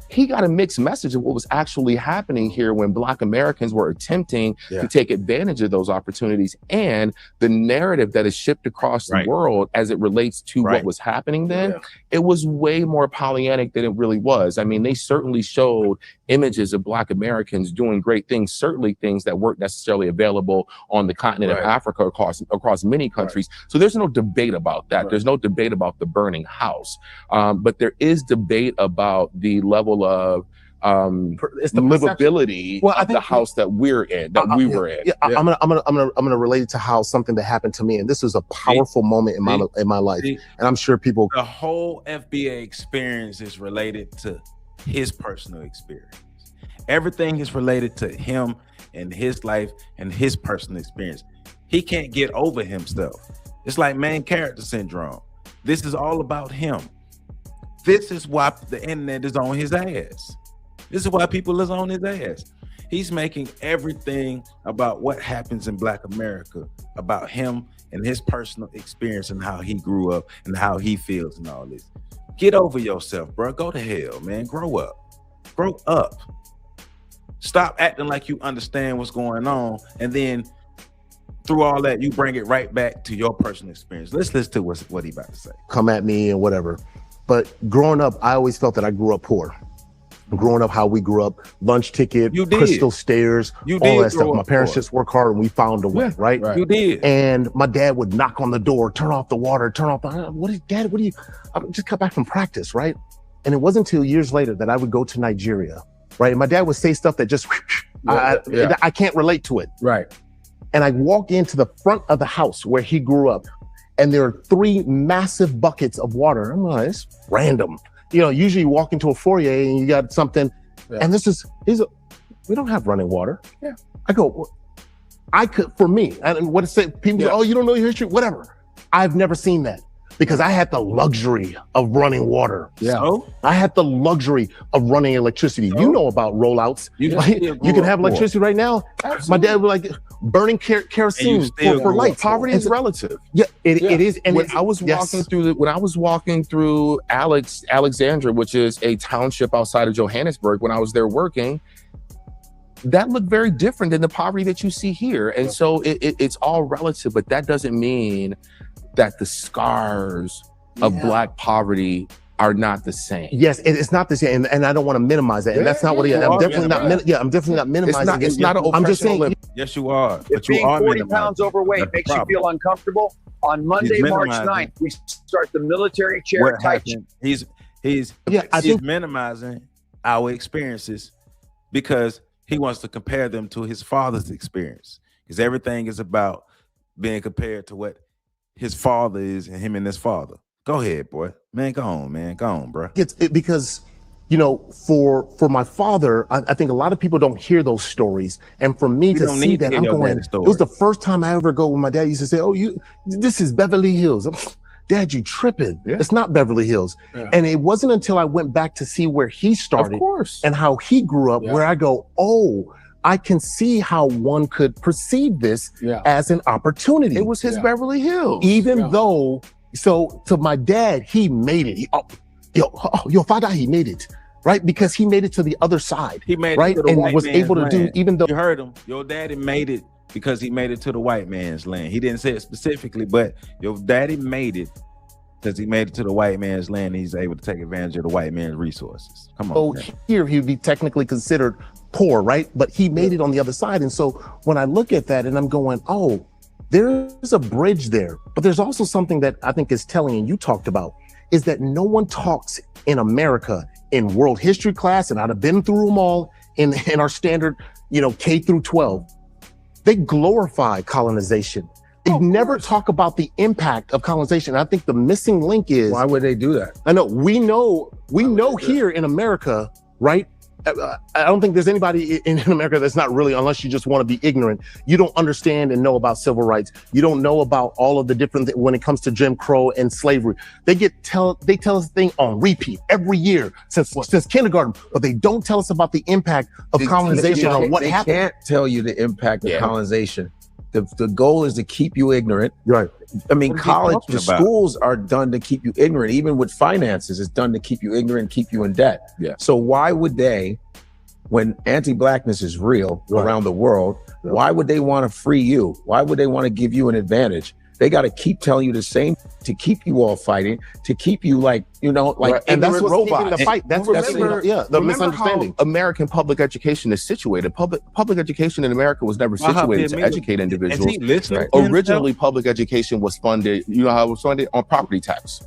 He got a mixed message of what was actually happening here when Black Americans were attempting to take advantage of those opportunities, and the narrative that is shipped across the world as it relates to what was happening then, it was way more Pollyannic than it really was. I mean, they certainly showed images of Black Americans doing great things, certainly things that weren't necessarily available on the continent of Africa across many countries. So there's no debate about that. There's no debate about the burning house. But there is debate about the level of livability of the house that we're in, that we were in. I'm gonna relate it to how something that happened to me, and this was a powerful moment in my life, and I'm sure people. The whole FBA experience is related to his personal experience. Everything is related to him and his life and his personal experience. He can't get over himself. It's like main character syndrome. This is all about him. This is why the internet is on his ass. This is why people is on his ass. He's making everything about what happens in Black America about him and his personal experience and how he grew up and how he feels and all this. Get over yourself, bro. Go to hell, man. Grow up. Grow up. Stop acting like you understand what's going on, and then through all that, you bring it right back to your personal experience. Let's listen to what he about to say. Come at me and whatever. But growing up, I always felt that I grew up poor. growing up, how we grew up, lunch ticket, You did. crystal stairs, You all did that stuff. grow My up parents poor. just work hard and we found a way, right? You did. And my dad would knock on the door, turn off the water, turn off the, what is dad, what do you, I just got back from practice, right? And it wasn't until years later that I would go to Nigeria, right? And my dad would say stuff that just, I can't relate to it. Right. And I walk into the front of the house where he grew up, and there are 3 massive buckets of water. I'm like, it's random. You know, usually you walk into a foyer and you got something, and we don't have running water. Yeah. I go, I could, for me, and what it said, people go, oh, you don't know your history, whatever. I've never seen that because I had the luxury of running water. Yeah. So, I had the luxury of running electricity. You know about rollouts. You You can have electricity right now. My dad would like burning kerosene for lights. Poverty is relative. Yeah, it is. And When I was walking through Alexandria, which is a township outside of Johannesburg, when I was there working, that looked very different than the poverty that you see here. And so it's all relative, but that doesn't mean that the scars of Black poverty are not the same. Yes, it's not the same, and I don't want to minimize that. And that's not what it is. I'm definitely not. I'm definitely not minimizing. It's not an I'm just saying. yes, you are. If But you being are 40 minimizing. pounds overweight That's the makes you problem. feel uncomfortable, on Monday, March minimizing. 9th, we start the military chair What Tai Chi. happened? He's I think minimizing our experiences because he wants to compare them to his father's experience. Because everything is about being compared to what his father is and him and his father. Go ahead, boy. Man, go on, man. Go on, bro. it's because, you know, for my father, I think a lot of people don't hear those stories. And for me to don't see need to that, hear I'm your going, daddy's it was the story. first time I ever go when my dad used to say, oh, this is Beverly Hills. Dad, you tripping. Yeah. It's not Beverly Hills. Yeah. And it wasn't until I went back to see where he started Of course. and how he grew up, where I go, oh, I can see how one could perceive this as an opportunity. It was his Beverly Hills. Even though, so to my dad, he made it. Your father, he made it, right? Because he made it to the other side. He made right, it to the and white was man's able to do, land. even though You heard him. Your daddy made it because he made it to the white man's land. He didn't say it specifically, but your daddy made it because he made it to the white man's land. And he's able to take advantage of the white man's resources. Come on. man. here he would be technically considered poor, right? But he made it on the other side. And so when I look at that and I'm going, oh, there's a bridge there. But there's also something that I think is telling, and you talked about, is that no one talks in America in world history class, and I'd have been through them all in our standard, K through 12. They glorify colonization. They never talk about the impact of colonization. I think the missing link is, Why would they do that? I know we know here in America, right? I don't think there's anybody in America that's not really, unless you just want to be ignorant. You don't understand and know about civil rights. You don't know about all of the different when it comes to Jim Crow and slavery. They tell us thing on repeat every year since kindergarten, but they don't tell us about the impact of colonization or what happened. They can't tell you the impact of colonization. The goal is to keep you ignorant. Right. I mean, What are you college, talking the about? schools are done to keep you ignorant. Even with finances, it's done to keep you ignorant, keep you in debt. Yeah. So why would they, when anti-blackness is real around the world, why would they want to free you? Why would they want to give you an advantage? They got to keep telling you the same to keep you all fighting, to keep you like And that's ignorant what's keeping robots. the fight. That's the Remember misunderstanding. how American public education is situated. Public education in America was never situated to educate individuals. Is he listening to himself? Originally, public education was funded. You know how it was funded? On property tax.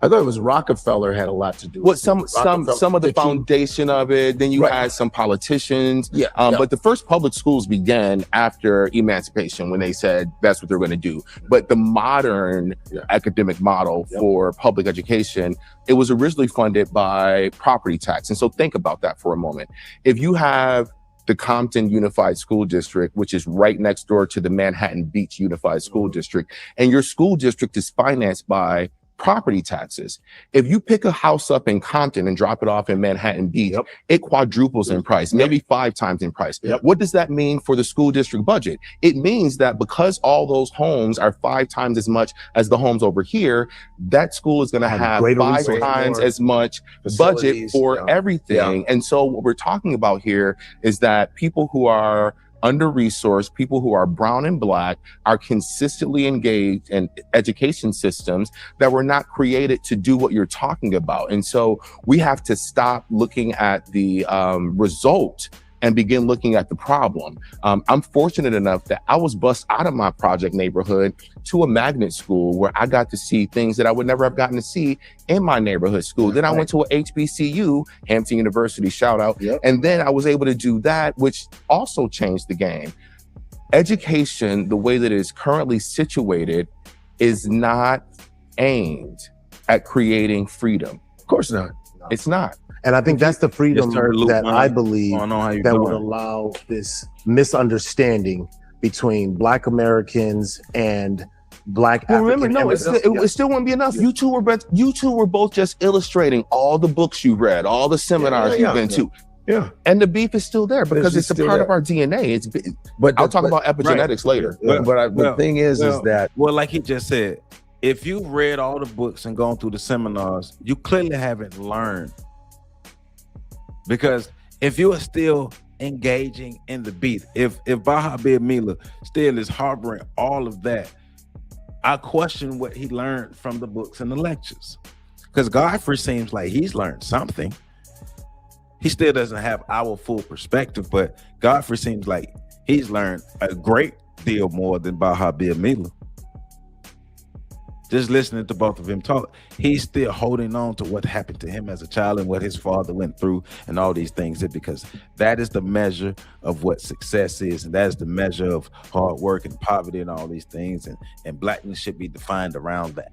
I thought it was Rockefeller had a lot to do with Well, it. some of the Rockefeller- foundation of it. Then you had some politicians. Yeah, But the first public schools began after emancipation when they said that's what they're going to do. But the modern academic model for public education, it was originally funded by property tax. And so think about that for a moment. If you have the Compton Unified School District, which is right next door to the Manhattan Beach Unified School District, and your school district is financed by property taxes. If you pick a house up in Compton and drop it off in Manhattan Beach, it quadruples in price, maybe 5 times in price. What does that mean for the school district budget? It means that because all those homes are 5 times as much as the homes over here, that school is going to have greater 5 resources, times more as much budget facilities, for everything. And so what we're talking about here is that people who are under-resourced, people who are brown and black are consistently engaged in education systems that were not created to do what you're talking about. And so we have to stop looking at the result and begin looking at the problem. I'm fortunate enough that I was bused out of my project neighborhood to a magnet school where I got to see things that I would never have gotten to see in my neighborhood school. Then I went to a HBCU, Hampton University, shout out. And then I was able to do that, which also changed the game. Education, the way that it is currently situated, is not aimed at creating freedom. Of course not. It's not. And I think that's the freedom that I believe that would doing? allow this misunderstanding between Black Americans and Black Well, African remember, no, it still wouldn't be enough. You two were both just illustrating all the books you read, all the seminars you've been to. Yeah. And the beef is still there because it's a part of our DNA. I'll talk about epigenetics later. The thing is that, well, like he just said, if you've read all the books and gone through the seminars, you clearly haven't learned. Because if you are still engaging in the beat, if Baha Mila still is harboring all of that, I question what he learned from the books and the lectures. Because Godfrey seems like he's learned something. He still doesn't have our full perspective, but Godfrey seems like he's learned a great deal more than Baha Mila. Just listening to both of them talk, he's still holding on to what happened to him as a child and what his father went through and all these things, because that is the measure of what success is, and that is the measure of hard work and poverty and all these things, and blackness should be defined around that.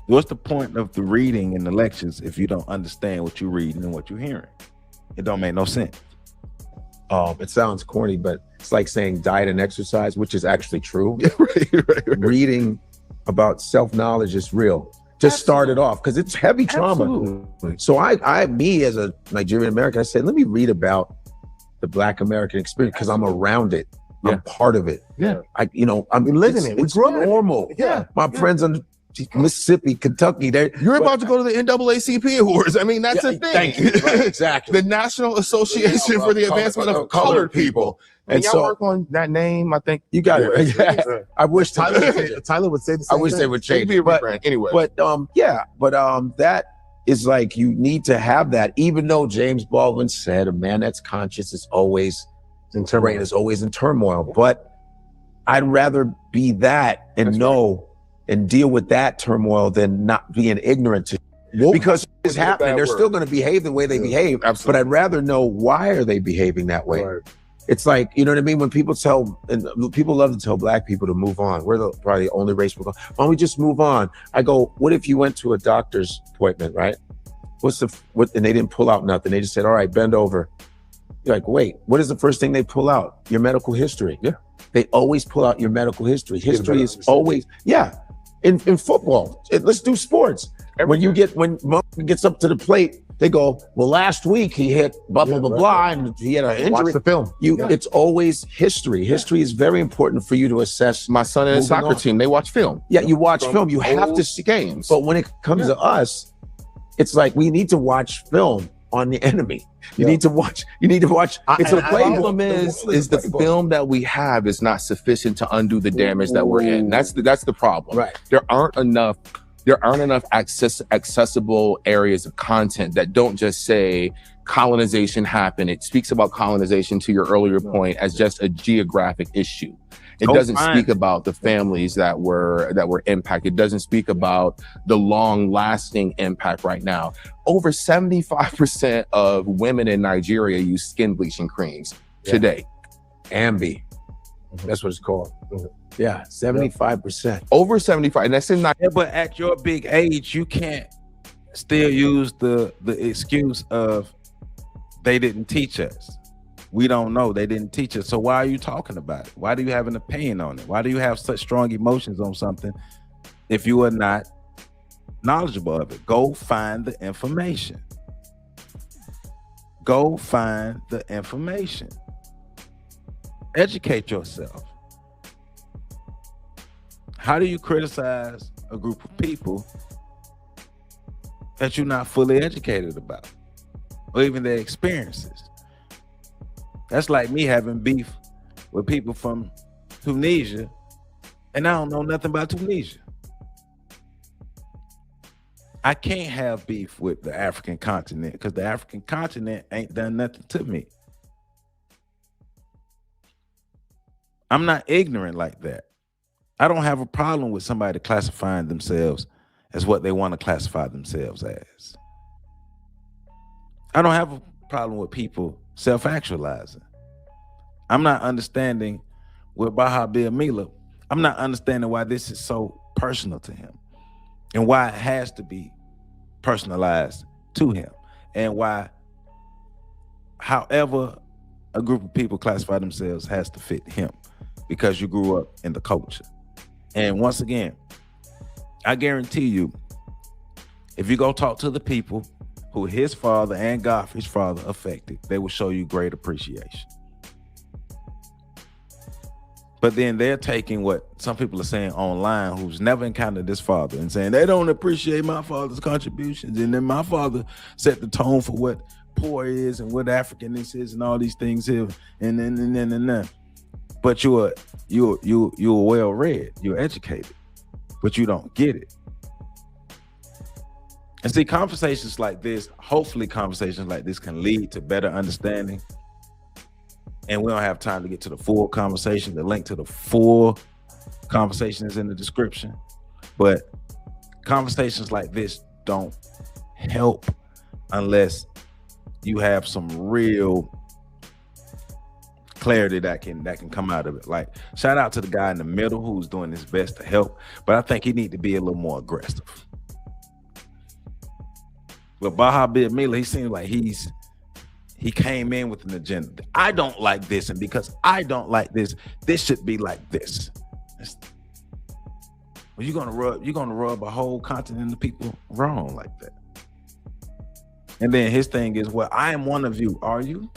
What's the point of the reading and the lectures if you don't understand what you're reading and what you're hearing? It don't make no sense. It sounds corny, but it's like saying diet and exercise, which is actually true. Right. Reading about self-knowledge is real. Just start it off because it's heavy trauma. Absolutely. So me as a Nigerian American, I said, let me read about the Black American experience because I'm around it. I'm part of it. I'm living it. It's normal. My friends on Mississippi, Kentucky, you're about to go to the NAACP awards. I mean, that's a thing. Thank you. Right, exactly. The National Association for the Advancement of Colored People. And y'all work on that name, I think. You got it. Yeah. I wish Tyler would say the same I wish thing. they would change Maybe it. But anyway. That is like, you need to have that, even though James Baldwin said a man that's conscious is always in turmoil. But I'd rather be that and and deal with that turmoil than not being ignorant to because it's happening. They're still going to behave the way they behave. Absolutely. But I'd rather know, why are they behaving that way? Right. It's like, you know what I mean? When people people love to tell Black people to move on. We're probably the only race. Why don't we just move on? I go, what if you went to a doctor's appointment, right? And they didn't pull out nothing. They just said, all right, bend over. You're like, wait, what is the first thing they pull out? Your medical history. Yeah. They always pull out your medical history. History is always, In football, let's do sports. When Monk gets up to the plate, they go, well, last week he hit blah, blah, blah, blah, and he had an injury. Watch the film. It's always history. History is very important for you to assess. My son and his soccer team, they watch film. Yeah, you watch film. You have to see games. But when it comes to us, it's like we need to watch film on the enemy. You need to watch. It's the problem is the film that we have is not sufficient to undo the damage that we're in. That's the problem. Right. There aren't enough accessible areas of content that don't just say colonization happened. It speaks about colonization, to your earlier point, as just a geographic issue. It doesn't speak about the families that were impacted. It doesn't speak about the long-lasting impact right now. Over 75% of women in Nigeria use skin bleaching creams today. Ambi. That's what it's called. Yeah, 75%. Over 75, and that's in Nigeria. But at your big age, you can't still use the excuse of they didn't teach us. We don't know. They didn't teach us. So why are you talking about it? Why do you have an opinion on it? Why do you have such strong emotions on something if you are not knowledgeable of it? Go find the information. Go find the information. Educate yourself. How do you criticize a group of people that you're not fully educated about, or even their experiences? That's like me having beef with people from Tunisia, and I don't know nothing about Tunisia. I can't have beef with the African continent because the African continent ain't done nothing to me. I'm not ignorant like that. I don't have a problem with somebody classifying themselves as what they want to classify themselves as. I don't have a problem with people self-actualizing. I'm not understanding with Baha Bill Mila. I'm not understanding why this is so personal to him and why it has to be personalized to him, and why however a group of people classify themselves has to fit him because you grew up in the culture. And once again, I guarantee you, if you go talk to the people who his father and Godfrey's father affected, they will show you great appreciation. But then they're taking what some people are saying online who's never encountered this father and saying they don't appreciate my father's contributions. And then my father set the tone for what poor is and what Africanness is and all these things here. And then. But you're well read, you're educated, but you don't get it. And see, conversations like this, hopefully conversations like this can lead to better understanding. And we don't have time to get to the full conversation. The link to the full conversation is in the description. But conversations like this don't help unless you have some real clarity that can come out of it. Like, shout out to the guy in the middle who's doing his best to help, but I think he need to be a little more aggressive. But Baha Bill Mila, he seems like he came in with an agenda. I don't like this, and because I don't like this, this should be like this. Well, you're gonna rub a whole continent of people wrong like that. And then his thing is, well, I am one of you. Are you?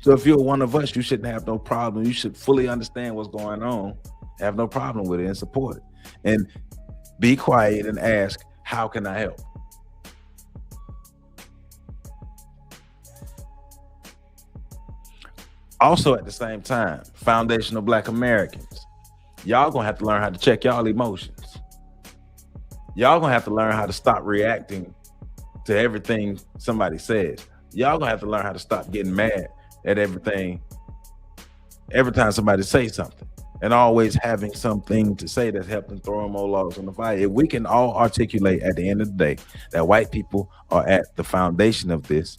So if you're one of us, you shouldn't have no problem. You should fully understand what's going on, have no problem with it, and support it. And be quiet and ask, how can I help? Also, at the same time, foundational Black Americans, y'all gonna have to learn how to check y'all emotions. Y'all gonna have to learn how to stop reacting to everything somebody says. Y'all gonna have to learn how to stop getting mad at everything every time somebody says something, and always having something to say that's helping throw more logs on the fire. If we can all articulate at the end of the day that white people are at the foundation of this,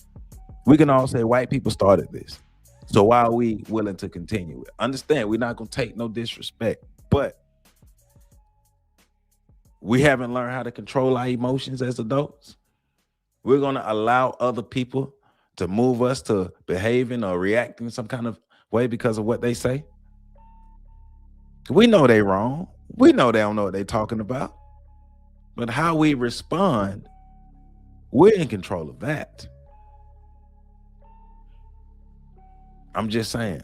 we can all say white people started this. So why are we willing to continue it? Understand, we're not going to take no disrespect, but we haven't learned how to control our emotions as adults. We're going to allow other people to move us to behaving or reacting some kind of way because of what they say. We know they're wrong. We know they don't know what they're talking about. But how we respond, we're in control of that. I'm just saying.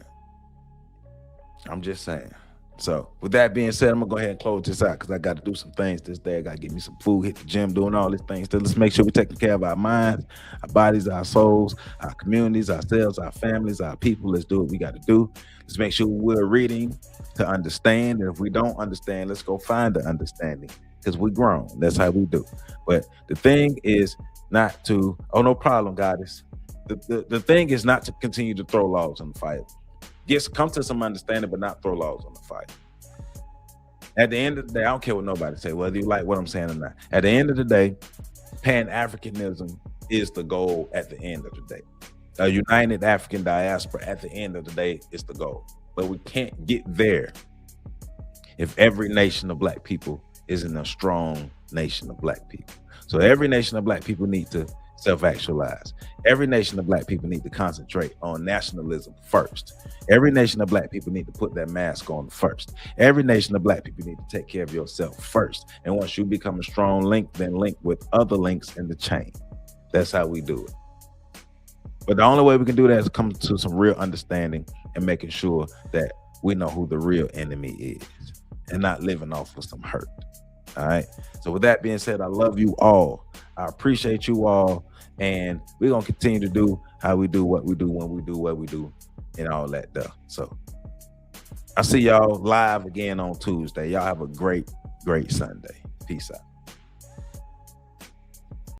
So with that being said, I'm gonna go ahead and close this out because I got to do some things this day. I got to get me some food, hit the gym, doing all these things. So let's make sure we're taking care of our minds, our bodies, our souls, our communities, ourselves, our families, our people. Let's do what we got to do. Let's make sure we're reading to understand. And if we don't understand, let's go find the understanding because we're grown. That's how we do. But the thing is not to, oh, no problem, goddess. The thing is not to continue to throw logs on the fire. Yes, come to some understanding, but not throw logs on the fire. At the end of the day, I don't care what nobody say, whether you like what I'm saying or not. At the end of the day, Pan-Africanism is the goal at the end of the day. A united African diaspora at the end of the day is the goal. But we can't get there if every nation of Black people isn't a strong nation of Black people. So every nation of Black people need to self-actualize. Every nation of Black people need to concentrate on nationalism first. Every nation of Black people need to put that mask on first. Every nation of Black people need to take care of yourself first. And once you become a strong link, then link with other links in the chain. That's how we do it. But the only way we can do that is come to some real understanding and making sure that we know who the real enemy is and not living off of some hurt. All right. So with that being said, I love you all. I appreciate you all. And we're going to continue to do how we do what we do when we do what we do. and all that stuff. So I see y'all live again on Tuesday. Y'all have a great Sunday. Peace out.